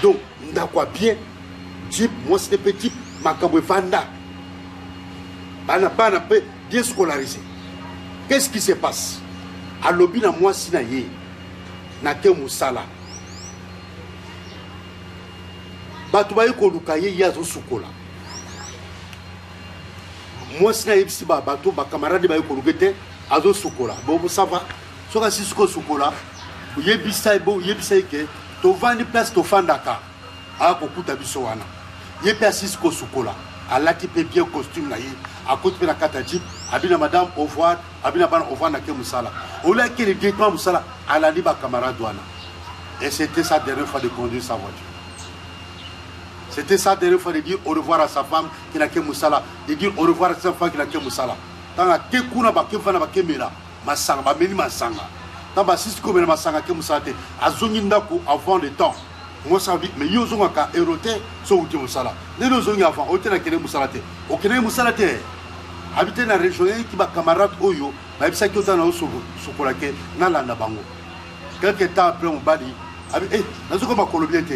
Speaker 1: Donc, on a quoi bien, type, moi c'est petit, Makamwe Vanda, bien scolarisé. Qu'est-ce qui se passe? À l'obina moi si na ye, na ke musala. Batubaye ko lukaye yazo sukola. Moi si na yebisi ba bato ba camarade ba ko lukete azo sukola. Bon ça va. Soka si suko sukola, yebisa ke to vandi place to fandaka. A ko kuta biso wana. Yepe assis ko sukola. Alati pe bien costume na ye. À côté de la Katadjib, Abina Madame au revoir, Abina Ban au revoir Nake Moussala. Au lieu qu'il est directement Moussala, à la liba camarade douane. Et c'était sa dernière fois de conduire sa voiture. C'était sa dernière fois de dire au revoir à sa femme qui n'a que Moussala, de dire au revoir à sa femme qui n'a que Moussala. Dans la Tekuna Bakefana Bakemela, Massanga, Bameni Massanga. Dans la Sisco Massanga Moussala, à Zonindako avant le temps. Moi, ça dit, mais yo zonga éroté, so outi Moussala. Ne nous zonga avant, outi na kene Moussala te. Au kene Moussala te. Habiter dans la région qui va camarade Oyo, bah il s'est tout dans le sokolake, na landa bango. Quelques temps après on badi, eh, nazuko makolo bien te,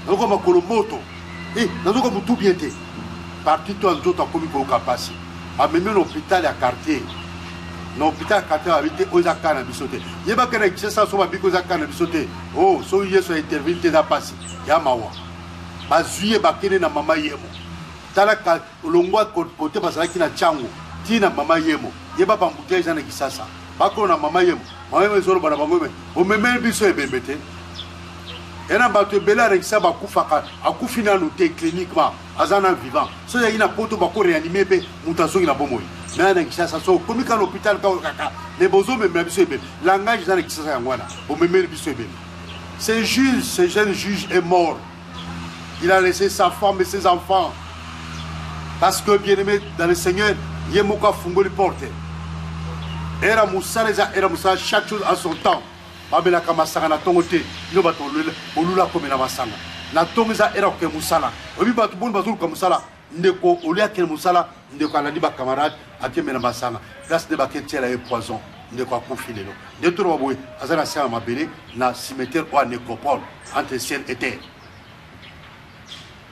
Speaker 1: nazuko makolo moto, eh, nazuko mutu bien te. Parti toi d'autres comme il faut capacité. A même l'hôpital à quartier. L'hôpital à quartier habité aux akana bisoté. Yeba kana kisa so ba biko zakana bisoté. Oh, so yeso intervenir te da passe. Ya mawa. Bazuye bakene na mama yemo. Talaka longwa côté basala kina chango tina mama yemo yeba bambouteille na kisasa bako na mama yemo zolo bana bango o memel biso ebembete ena bato bela rekisa bakufaka akufina no te cliniquement azana vivant so ya ina poto bako réanimer be mutasongi na bomoi mais na kisasa so komika l'hôpital ka kaka ne bozo memel biso ebembe langage na kisasa yangwana o memel biso ebembe. Ce juge, ce jeune juge est mort. Il a laissé sa femme et ses enfants. Parce que, bien aimé dans le Seigneur, il y a beaucoup de portes. Era Moussala, chaque chose à son temps. Babela Kamasanga, na tongote, no bato olula comme na masanga. Na tongiza era ke Moussala. Obi bato bon bato comme Moussala. Ndeko olia ke Moussala, ndeko aladi ba camarade, akeme na masanga. Grâce de baketia la poison, ndeko a confiné lo. De tout roboé, azana sa mabele na cimetière ou nécropole entre ciel et terre.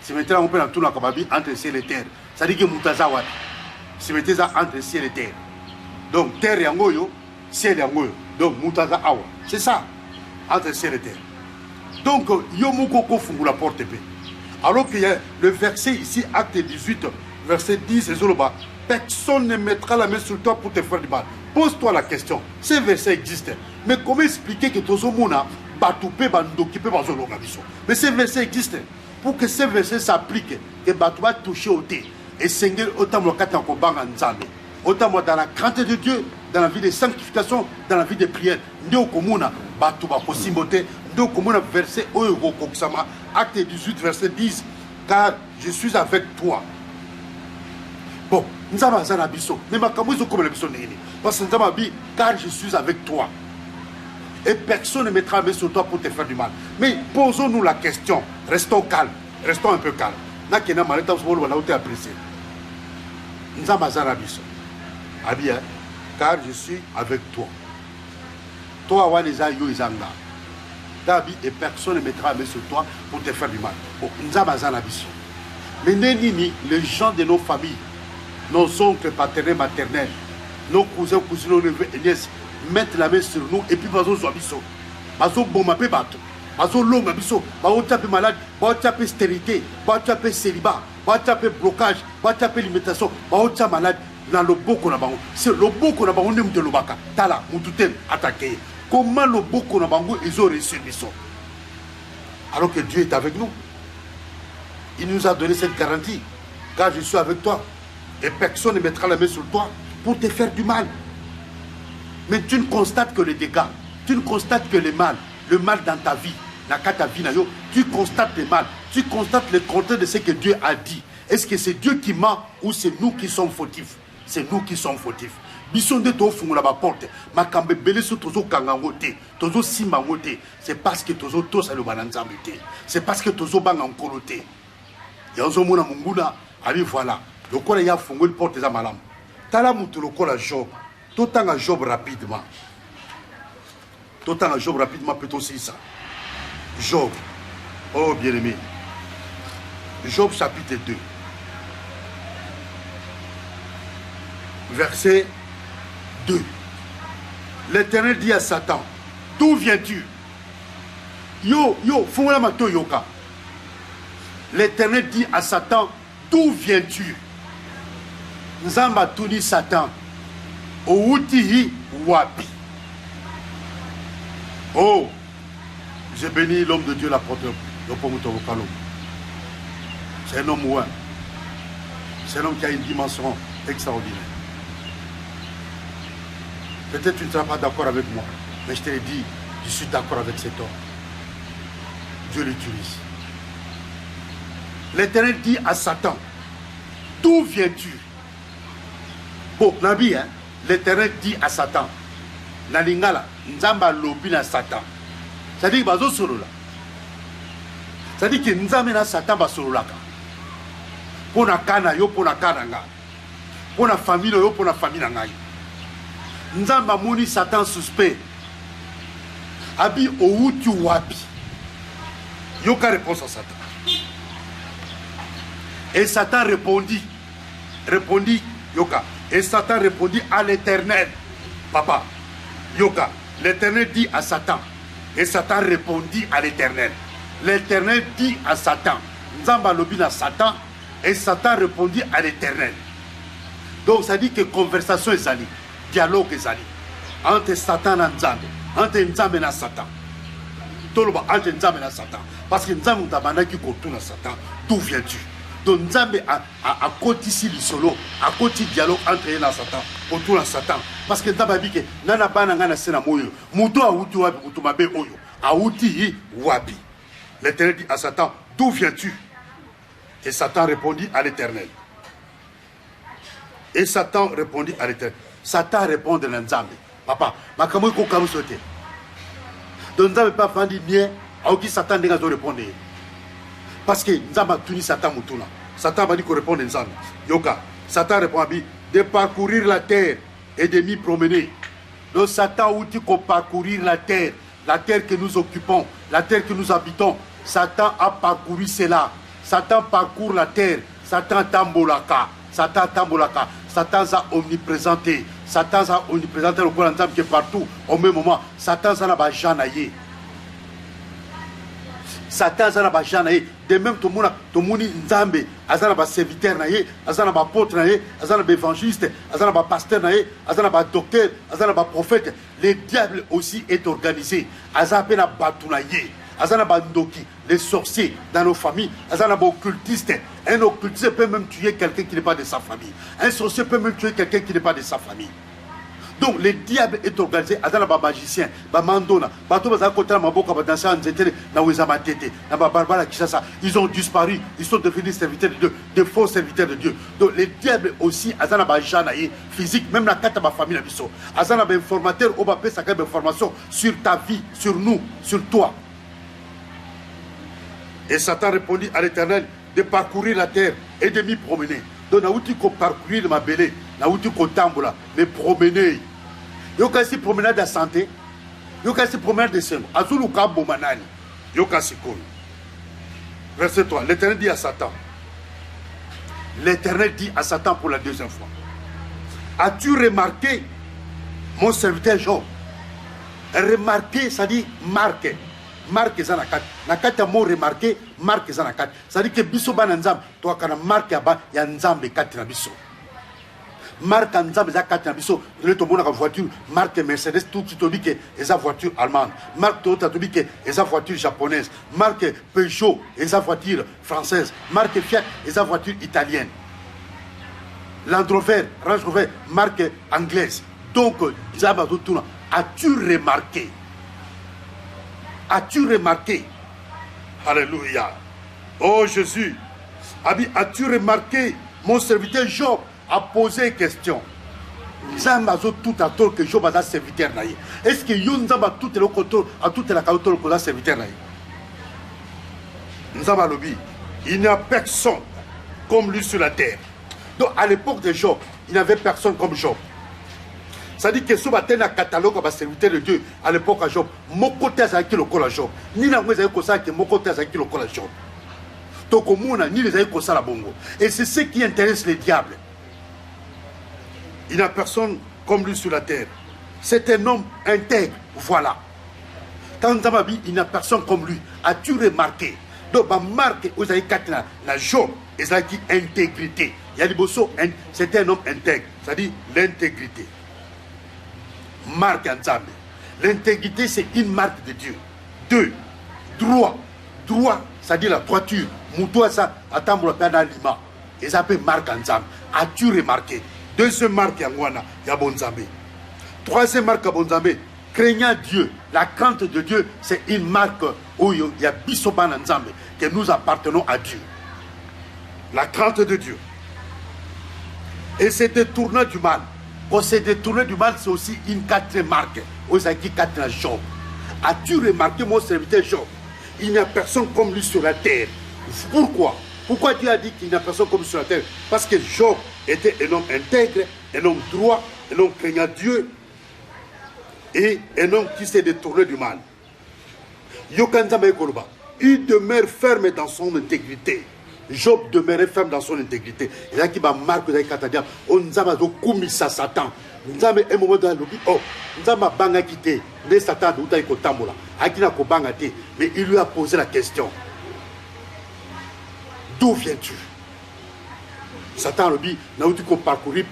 Speaker 1: Cimetière on peut dans tout la kababi entre ciel et terre. Ça dit que Moutazawa, cimetière entre ciel et terre. Donc terre et angoyo, ciel et angoyo. Donc Moutaza awa. C'est ça, entre ciel et terre. Donc, Yomoko fungu la porte épée. Alors qu'il y a le verset ici, acte 18, verset 10, et Zoloba, personne ne mettra la main sur toi pour te faire du mal. Pose-toi la question. Ces versets existent. Mais comment expliquer que Tozomona, Batoupé, Bandokipe, Bazologabiso? Mais ces versets existent. Pour que ces versets s'appliquent, que Batouba touche au thé. Et Seigneur, autant moi qu'à Tankobanga Nzame. Autant moi dans la crainte de Dieu, dans la vie de sanctification, dans la vie de prière. Ndeo Komuna, Batouba Posimote, Ndeo Komuna, verset Oyo Koksama, acte 18, verset 10. Car je suis avec toi. Bon, nous avons un abisso. Mais ma camouille, comme l'abisso n'est. Parce que nous avons dit, car je suis avec toi. Et personne ne mettra la main sur toi pour te faire du mal. Mais posons-nous la question. Restons calmes. Restons un peu calmes. Nakena maleta usbolo wana ote apprécié. Nous avons un abisso. Abia, car je suis avec toi. Toi, Waneza, Yo Izanga. Dabi, et personne ne mettra la main sur toi pour te faire du mal. Bon, nous avons un abisso. Mais Nénini, les gens de nos familles, nos oncles paternels, maternels, nos cousins, cousines, nos neveux et nièces, mettent la main sur nous et puis bazo zoabiso. Bazo bomapé bato. Bazo longa biso. Bazo tapé malade. Bazo tapé stérilité. Bazo tapé célibat. Bazo tapé blocage. Bazo tapé limitation. Bazo tapé malade. Dans le boko na bango. C'est le boko na bango nem de lobaka. Tala, mututen, attaqué. Comment le boko na bango ils ont reçu biso? Alors que Dieu est avec nous. Il nous a donné cette garantie. Car je suis avec toi. Et personne ne mettra la main sur toi pour te faire du mal. Mais tu ne constates que les dégâts. Tu ne constates que le mal dans ta vie. tu constates le mal, tu constates le contraire de ce que Dieu a dit. Est-ce que c'est Dieu qui ment ou c'est nous qui sommes fautifs? C'est nous qui sommes fautifs. C'est parce que tozo tosa le bananzamité. C'est parce que tozo bang en coloté. Yanzo mona munguna, ali voilà. Le corps y a fongol porte des malam. Tala mutu le corps à Job. Tout en Job rapidement. Tout en Job rapidement peut aussi ça. Job. Oh bien-aimé. Job chapitre 2. Verset 2. L'Éternel dit à Satan, d'où viens-tu? Yo, fouala mato yoka. L'Éternel dit à Satan, d'où viens-tu? Nzamba tuni Satan. Ouutihi wapi. Oh, j'ai béni l'homme de Dieu, l'apôtre. C'est un homme ouin. C'est un homme qui a une dimension extraordinaire. Peut-être tu ne seras pas d'accord avec moi, mais je te l'ai dit, je suis d'accord avec cet homme. Dieu l'utilise. L'Éternel dit à Satan, d'où viens-tu? Bon, Nabi, hein, l'Éternel dit à Satan, Nalingala, Nzamba lobi na Satan. C'est-à-dire que bazo solo là. C'est-à-dire que Nzamba na Satan ba solo là. Pour na kana yo, pour na kana nga. Pour na famille yo, pour na famille na ngai. Nzamba moni Satan suspect. Abi outu wapi. Yoka réponse à Satan. Et Satan répondit. Yoka. Et Satan répondit à l'Éternel. Papa. Yoka. L'Éternel dit à Satan. Et Satan répondit à l'Éternel. L'Éternel dit à Satan. Nzamba lobi na Satan. Et Satan répondit à l'Éternel. Donc ça dit que conversation est allée. Dialogue ezali entre Satan et Nzambe, entre Nzambe et Satan. Toloba entre Nzambe et Satan. Parce que Nzambe tabana qui contourne Satan. D'où viens-tu? Donc Nzambe a côté ici le solo, a côté dialogue entre elle et Satan, autour de Satan. Parce que Nzambe dit que nana bana ngana sena moyo, muto a uti wabi utumabe oyo, a uti wabi. L'Éternel dit à Satan, d'où viens-tu? Et Satan répondit à l'Éternel. Et Satan répondit à l'Éternel. Satan répond de Nzambe. Papa, ma kamou ko kamu sote. Donc Nzambe pas fandi bien, a qui Satan n'est pas répondre. Parce que Nzambe tuni Satan mutuna. Satan va dire qu'on répond Nzambe. Yoka, Satan répond à lui de parcourir la terre et de m'y promener. Donc Satan outil qu'on parcourir la terre que nous occupons, la terre que nous habitons. Satan a parcouru cela. Satan parcourt la terre. Satan tambolaka. Satan tambolaka. Satan a omniprésenté. Satan a omniprésenté le Coran qui est partout au même moment. Satan a pas janaïe. Satan a pas janaïe. De même tout le monde Nzambe, azana ba serviteur naïe, azana ba apôtre naïe, azana ba évangéliste, azana ba pasteur naïe, azana ba docteur, azana ba prophète. Le diable aussi est organisé. Azana pena batu naïe. Azana ba ndoki, les sorciers dans nos familles, azana ba occultiste. Un occultiste peut même tuer quelqu'un qui n'est pas de sa famille. Un sorcier peut même tuer quelqu'un qui n'est pas de sa famille. Donc le diable est organisé, azana ba magicien, ba mandona, ba to ba kota maboka ba danser en zétele na wezama tete, na ba barbara kishasa, ils ont disparu, ils sont devenus serviteurs de Dieu, de faux serviteurs de Dieu. Donc le diable aussi azana ba janaïe physique, même la kata ba famille na biso. Azana ba informateur ou ba pesa ka information sur ta vie, sur nous, sur toi. Et Satan répondit à l'Éternel de parcourir la terre et de m'y promener. Donc, na outi ko parcourir ma belé, na outi ko tambola, me promener. Yo kasi promenade de santé, yo kasi promenade de seno. Azulu ka bomanani. Yo kasi kono. Verset 3. L'Éternel dit à Satan. L'Éternel dit à Satan pour la deuxième fois. As-tu remarqué mon serviteur Job? Remarquer, ça dit marquer. Marque za nakati ya mo remarquer marque za nakati ça dit que biso bana nzambe to kana marque ya nzambe kati na biso marque nzambe za kati na biso le to mona ka voiture marque Mercedes tout to dit que eza voiture allemande marque Toyota to dit que eza voiture japonaise marque Peugeot eza voiture française marque Fiat eza voiture italienne Land Rover Range Rover marque anglaise donc nzambe to tuna as-tu remarqué? As-tu remarqué Alléluia. Oh Jésus, as-tu remarqué, mon serviteur Job a posé une question. Nzambe tout à tour que Job a serviteur naïe. Est-ce que Nzambe a tout le contrôle, a toute la contrôle pour la serviteur naïe? Nzambe lobi, il n'y a personne comme lui sur la terre. Donc à l'époque de Job, il n'y avait personne comme Job. Ça dit que si on a un catalogue de serviteur de Dieu à l'époque de Job, mon côté a qui le colle à Job. Ni la moitié a que mon côté a qui le colle à Job. Donc au monde, ni les aïeux ça la bongo. Et c'est ce qui intéresse les diables. Il n'y a personne comme lui sur la terre. C'est un homme intègre. Voilà. Dans ma vie, il n'y a personne comme lui. As-tu remarqué? Donc, ma marque, vous avez la Job, et ça dit intégrité. Il y a des bossos, c'est un homme intègre. Ça dit l'intégrité. Marque ensemble. L'intégrité, c'est une marque de Dieu. 2. Droit. Droit, ça dit la droiture. Moutoua, ça, attends, pour la lima. Et ça peut marque ensemble. As-tu remarqué? Deuxième marque, il y a Bonzambe. Troisième marque à Bonzambe, craignant Dieu. La crainte de Dieu, c'est une marque où il y a Bissoban Nzambe, que nous appartenons à Dieu. La crainte de Dieu. Et c'est détourner du mal. Quand c'est détourner du mal, c'est aussi une quatrième marque. Où ça dit quatrième Job. As-tu remarqué, mon serviteur Job? Il n'y a personne comme lui sur la terre. Pourquoi? Pourquoi Dieu a dit qu'il n'y a personne comme lui sur la terre? Parce que Job était un homme intègre, un homme droit, un homme craignant Dieu et un homme qui s'est détourné du mal. Il demeure ferme dans son intégrité. Job demeurait ferme dans son intégrité. Il y a qui m'a marqué dans les Katadiens. On nous a commis ça Satan. Nous avons un moment dans le but. Oh, nous avons banga quitté. Mais Satan d'où t'as écouté tambola. Akina ko banga té. Mais il lui a posé la question. D'où viens-tu? Satan le dit, n'a pas parcouru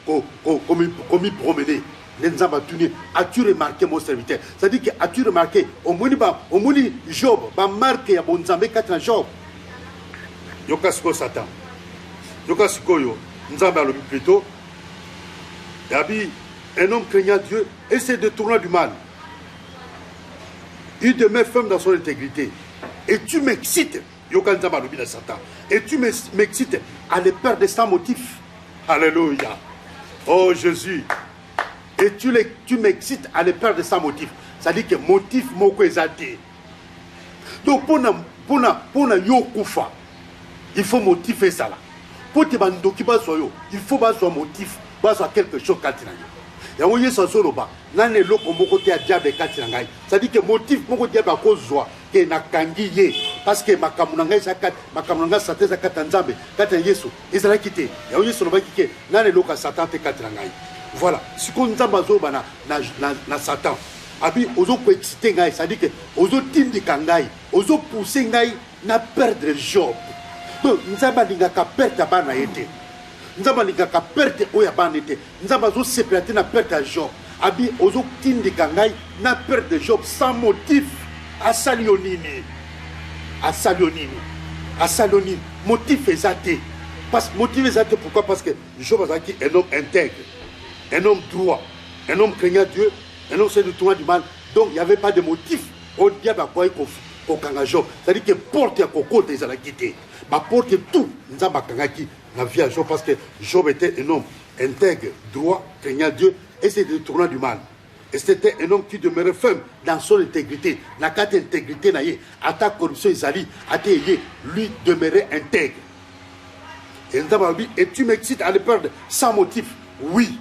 Speaker 1: comme il promenait. As-tu remarqué mon serviteur? C'est-à-dire que as-tu remarqué au moni Job va marquer à bon Nzambe 4 Job. Yokasiko Satan. Yokasiko yo. Nzambe le plutôt. Yabi un homme craignant Dieu et se détournant du mal. Il demeure ferme dans son intégrité. Et tu m'excites. Yokanzamba le Satan. Et tu m'excites à les perdre sans motif. Alléluia. Oh Jésus. Et tu m'excites à les perdre sans motif. Ça dit que motif moko exalté. Donc pour na yokufa, il faut motiver ça là. Pour te bandoki basoyo, il faut baso motif, baso quelque chose katina yo. Ya oye solo ba, nane loko moko te diable katina ngai. Ça dit que motif moko diable ko zwa ke na kangi ye parce que makamuna ngai sakat, makamuna sate sakat nzambe, katina Yesu. Ezala kité. Ya oye solo ba kike, nane loko Satan te katina ngai. Voilà, ce qu'on nous a na Satan. Abi ozo ko exciter ngai, ça dit que ozo tindi kangai, ozo pousser ngai na perdre Job. Donc nzamba linga ka perdre bana yete. Nzamba linga ka perdre oya bana yete. Nzamba zo séparé na perdre Job. Abi ozo tindi kangai na perdre Job sans motif. Asalionini. Asalionini. Asalionini. Motif exact. Parce motif exact pourquoi? Parce que Job a qui un homme intègre. Un homme droit, un homme craignant Dieu, un homme se détournant du mal. Donc il n'y avait pas de motif. Au diable a quoi au Job. C'est-à-dire que porte à Coco des Alakité. Ma porte tout, nous avons Kangaki, la vie à Job, parce que Job était un homme intègre, droit, craignant Dieu, et se détournant du mal. Et c'était un homme qui demeurait ferme dans son intégrité. La carte intégrité, à ta corruption, Isali, à te lui demeurait intègre. Et nous avons dit, et tu m'excites à le perdre sans motif. Oui.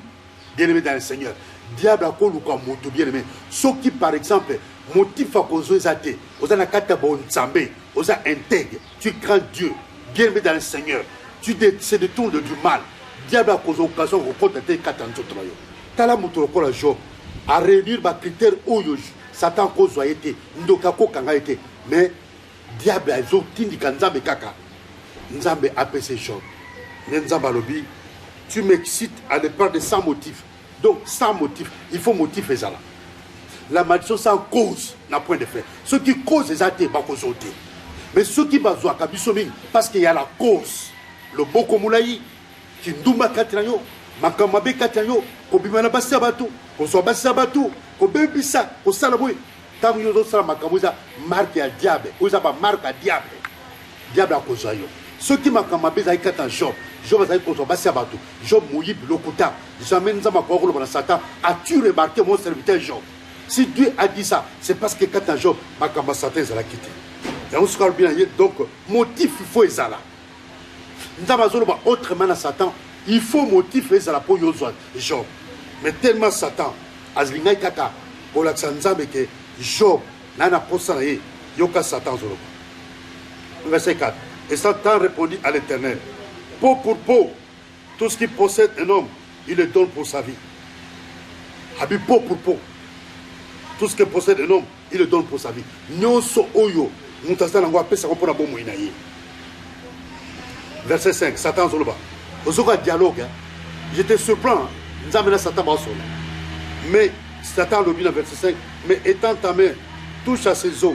Speaker 1: Bien-aimé dans le Seigneur, diable a connu comme moto bien-aimé. Ceux qui, par exemple, motif à cause de ça, aux anakata bon Nzambe, aux intègres, tu crains Dieu, bien-aimé dans le Seigneur, tu se détournes du mal. Diable a cause d'occasion au compte de tes 4 ans de travail. Tala moto la Job, à réunir ma critère où Satan cause a été, Ndokako Kanga été, mais diable a zotindi Nzambe kaka. Nzambe a passé Job. Nzambe lobi. Tu m'excites à ne perdre sans motif. Donc, sans motif, il faut motif et ça là. La malédiction sans cause n'a point de fait. Ce qui cause les athées, va causer. Mais ce qui va jouer à Kabisoming, parce qu'il y a la cause. Le Boko Moulaï, qui Ndouma Katrayo, Makamabe Katrayo, Kobimana Bassabatu, Kosoa Bassabatu, Kobebisa, Kosalaboué. tant que vous avez marque à diable, vous avez marque à diable. Diable à cause de ceux qui m'ont dit à Job, Job a dit Job mouillé l'okuta. Jamais nous avons Satan. As-tu remarqué mon serviteur Job? Si Dieu a dit ça, c'est parce que quand Job m'a Satan l'a quitté. Donc, motif, il faut ça là. Nous avons autrement à Satan. Il faut motif et ça là pour Job. Mais tellement Satan, Azlinga Kaka, pour l'Axanzambe que Job n'a pas ça, Yoka Satan. Verset 4. Et Satan répondit à l'Éternel, peau pour peau, tout ce qui possède un homme, il le donne pour sa vie. Habit peau pour peau, tout ce qui possède un homme, il le donne pour sa vie. Nyonso oyo, verset 5, Satan Zoloba. Au dialogue, j'étais surpris, nous amenons Satan Basol. Mais Satan le dit dans verset 5, mais étends ta main, touche à ses os.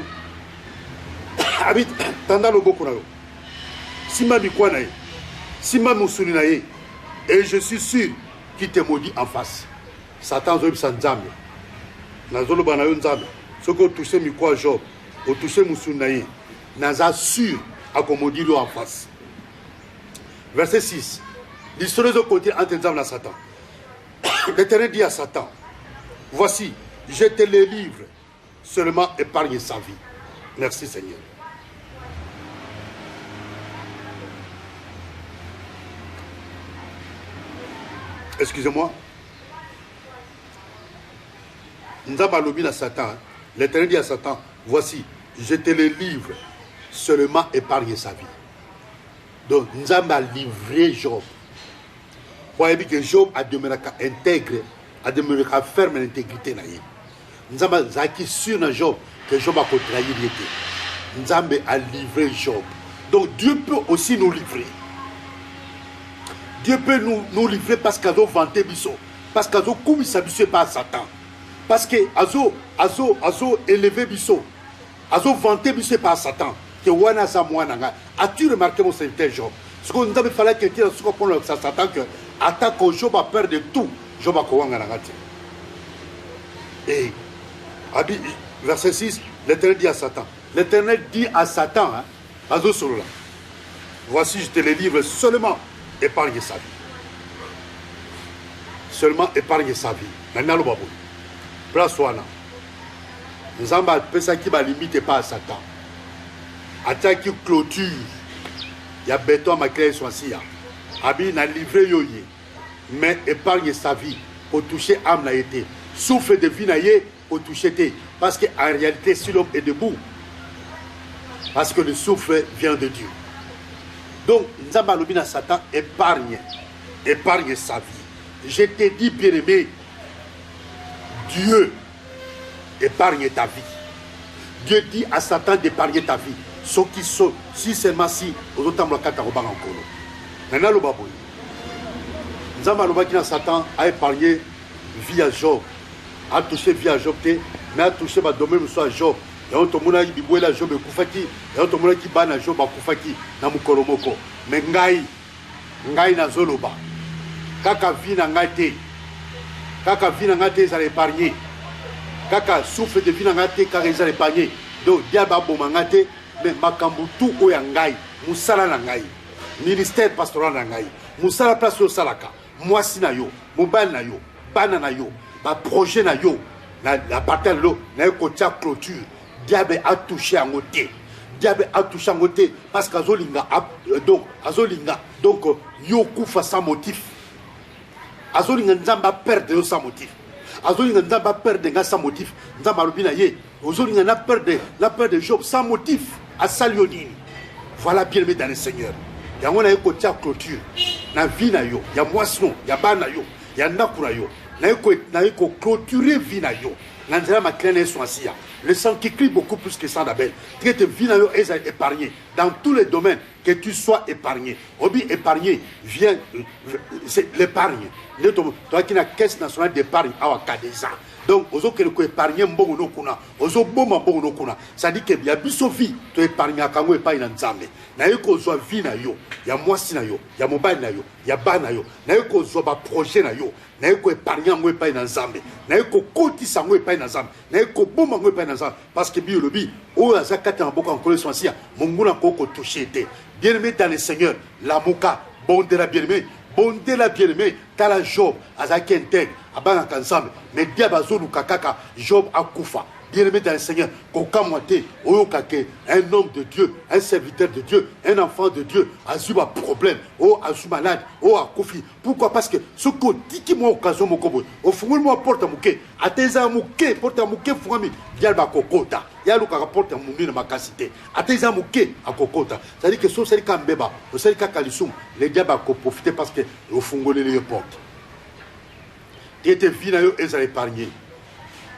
Speaker 1: Habite, tanda le bokunayo. Sima Bikwana, Sima Moussoulinaye, et je suis sûr qu'il te maudit en face. Satan Zob Sanzame, Nazolo Banayon Zame, ce qu'on touché Mikwa Job, au touché Moussoulinaye, Naza sûr à qu'on maudit en face. Verset 6, l'histoire de côté entre Zame et Satan. L'Éternel dit à Satan, voici, je te les livre, seulement épargne sa vie. Merci Seigneur. Excusez-moi. Nzabalobi à Satan. L'Éternel dit à Satan, voici, je te le livre, seulement épargne sa vie. Donc, Nzamba a livré Job. Pour dire que Job a demeuré intègre, a demeuré ferme l'intégrité. Nzamba a qui sur Job que Job a contraint l'ité. Nzamba a livré Job. Donc, Dieu peut aussi nous livrer. Dieu peut nous livrer parce qu'ils ont vanté Bisso. Parce qu'ils ont commis sa Bisso par Satan. Parce qu'ils ont élevé Bisso. Ils ont vanté Bisso par Satan. As-tu remarqué mon serviteur Job? Ce qu'on nous fallait quelqu'un qui a Satan que attaque Job a peur de tout. Job a quoi? Et verset 6, l'Éternel dit à Satan. L'Éternel dit à Satan, voici je te les livre seulement. Épargne sa vie. Seulement épargne sa vie. Maintenant le babou. Place-toi là. Nous avons ça qui va limiter pas à Satan. Attaque qui clôture. Il y a béton ma clé soit si. Abi n'a livré yoye. Mais épargne sa vie pour toucher âme n'a été. Souffle de vie n'a été pour toucher té. Parce qu'en réalité, si l'homme est debout, parce que le souffle vient de Dieu. Donc, Nzamba Lobina Satan épargne sa vie. Je t'ai dit, bien-aimé, Dieu épargne ta vie. Dieu dit à Satan d'épargner ta vie. Ceux qui sont, si seulement si, aux autres temps, maintenant, le baboui. Nzamba Lobina Satan a épargné vie à Job, a touché vie à Job, mais a touché ma domaine à Job. Et on tombe là, il boit Job Koufaki, et on tombe là qui bat Job Koufaki, na Mukolomoko. Mais Ngai na Zoloba. Kaka vie na Ngate. Kaka vie na Ngate, ça l'épargné. Kaka souffle de vie na Ngate, car ils ont épargné. Donc, Diaba Bomangate, mais Makambutu Oyangai, Moussala Nangai, ministère pastoral Nangai, Moussala place au Salaka, Moisi na yo, Mobile na yo, Banana yo, ma projet na yo, la partie de l'eau, na yo kotia clôture. Diable a touché en côté. Diable a touché en côté parce qu'Azolinga donc Yoku fa sans motif. Azolinga Nzamba perdre sans motif. Azolinga Nzamba perdre sans motif. Nzamba Rubina ye. Azolinga na perdre Job sans motif. À Salionine. Voilà bien aimé dans le Seigneur. Il y a un côté à clôture. Na vie na yo. Il y a moisson. Il y a bana yo. Il y a nakura yo. Na yo clôturer vie na yo. Nanzela ma clé sont assis. Le sang qui crie beaucoup plus que le sang d'Abel. Traite vie est épargné dans tous les domaines. que tu sois épargné. Obi épargné, vient, c'est l'épargne. Toi qui as la caisse nationale d'épargne, à Kadeza. Donc, aux autres qui épargnent, aux autres, ça dit que y a bisofi, tu épargnes à Kango et pas une ensemble. Na yoko zo vie na yo, ya mwasi na yo, ya mobile na yo, ya ba na yo, na yoko zo ba projet na yo, na yoko épargner ngo pa ina nzambe, na yoko koti sango pa ina nzambe, na yoko bomba ngo pa ina nzambe parce que biolobi o azakata na boko en connaissance sia, monguna koko touché té. Bien-aimé dans le Seigneur, la muka, bonde la bien-aimé, bonde la bien-aimé, kala Job azaki intègre, abanga ensemble, mais diabazo lukakaka, Job akufa. Bien-aimé dans le Seigneur, un homme de Dieu, un serviteur de Dieu, un enfant de Dieu, a eu un problème, a eu malade, a confié. Pourquoi? Parce que ce qu'on dit qui m'a occasion, au fond, moi porte à mouké, à tes amouké, porte à mouké, fourmi, bien ma cocota, il y a le porte à moumi de ma cassité, à tes amouké, à cocota. C'est-à-dire que ce c'est quand béba, au c'est quand calissoum, les diables ont profité parce que au fond, les portes. Qui était vinayo et ça épargné.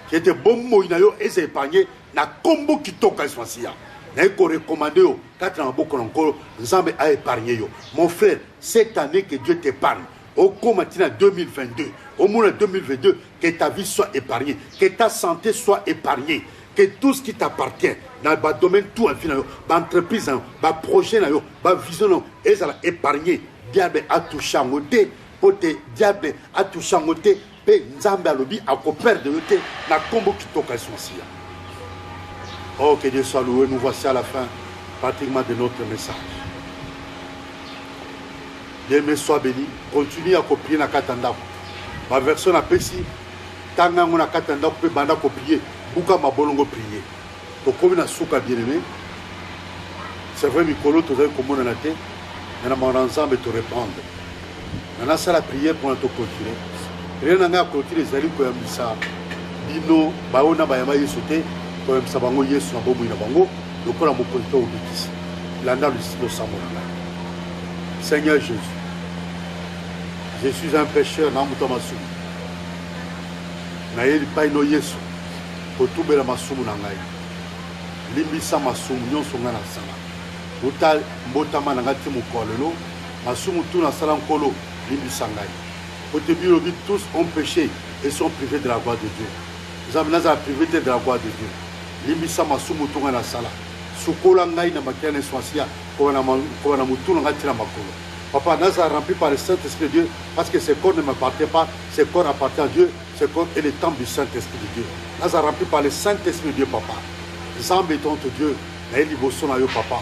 Speaker 1: Qui était bon mot, il a épargné, na combo qui toque à ce moment-là. Il faut recommander, quand on a beaucoup encore, nous avons épargné. Mon frère, cette année que Dieu t'épargne, au cours maintenant 2022, au moins 2022, que ta vie soit épargnée, que ta santé soit épargnée, que tout ce qui t'appartient, dans le domaine tout en final, dans l'entreprise, dans le projet, dans la vision, et ça épargné. Diable a touché en côté, pour te diable a touché en côté. Nzambe alobi a perdre de côté la combo qui toque à son sia. Oh, que Dieu soit loué, nous voici à la fin pratiquement de notre message. Dieu me soit béni, continue à copier na katanda. Ma version na pesi, tanga na katanda peut banda copier, buka mabolongo prier. Donc comme na souka bien aimé, c'est vrai Mikolo tu as comme on a été, on a mon ensemble te répondre. On a ça la prière pour te continuer. Rien n'a côté les alliés comme ça. Dino, Baona Bayama Yesote, comme ça, Bango Yesu, Bobo Inabango, le corps à mon côté au Bikis. L'anda le silo Samona. Seigneur Jésus, je suis un pécheur, Namutamasu. Naël Paino Yesu, pour tout bel Masumu Nangai. Limbisa Masumu, Nyon Songana Sama. Mutal, Mbotama Nangati Mukolelo, Masumu Tuna Salam Kolo, Limbisa Ngai. Tous ont péché et sont privés de la gloire de Dieu. Nous avons la privée de la gloire de Dieu. Limisa masumu tunga na sala. Sukola ngai na makiana swasia ko na mutu na tira makolo. Papa naza rempli par le Saint-Esprit de Dieu parce que ce corps ne m'appartient pas, ce corps appartient à Dieu, ce corps est le temple du Saint-Esprit de Dieu. Naza rempli par le Saint-Esprit de Dieu papa. Zambe ton Dieu, na liboso na yo papa.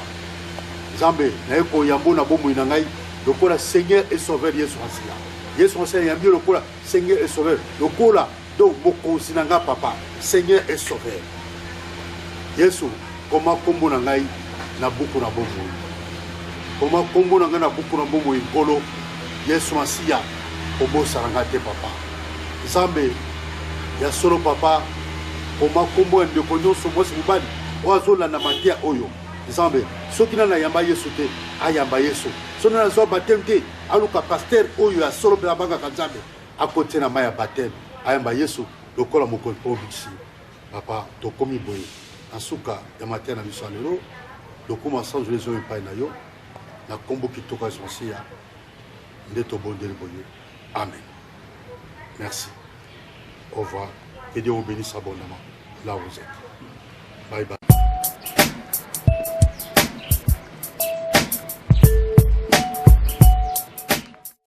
Speaker 1: Zambe na ko yambo na bomo ina ngai, lokola Seigneur et Sauveur Yesu Asiya. Yesu Seigneur mieux lokola Seigneur et Sauveur. Lokola donc moko sinanga papa, Seigneur et Sauveur. Yesu koma kombo na ngai na buku na bomo. Koma kombo na ngai na buku na bomo ikolo Yesu Asiya obo saranga te papa. Zambe ya solo papa koma kombo ende konyo somo sibani oazola na matia oyo. Zambe soki na yamba Yesu te ayamba Yesu. Sona na zo baptême te aluka pasteur oyo ya solo bela banga kanzambe akote na maya baptême ayamba Yesu lokola mokonzi bisi papa tokomi boye asuka ya matin na biso lelo lokuma sans les eaux epai na yo na kombo kitoko ya sonsia nde tobondeli boye amen. Merci, au revoir, que Dieu vous bénisse abondamment là où vous êtes. Bye bye.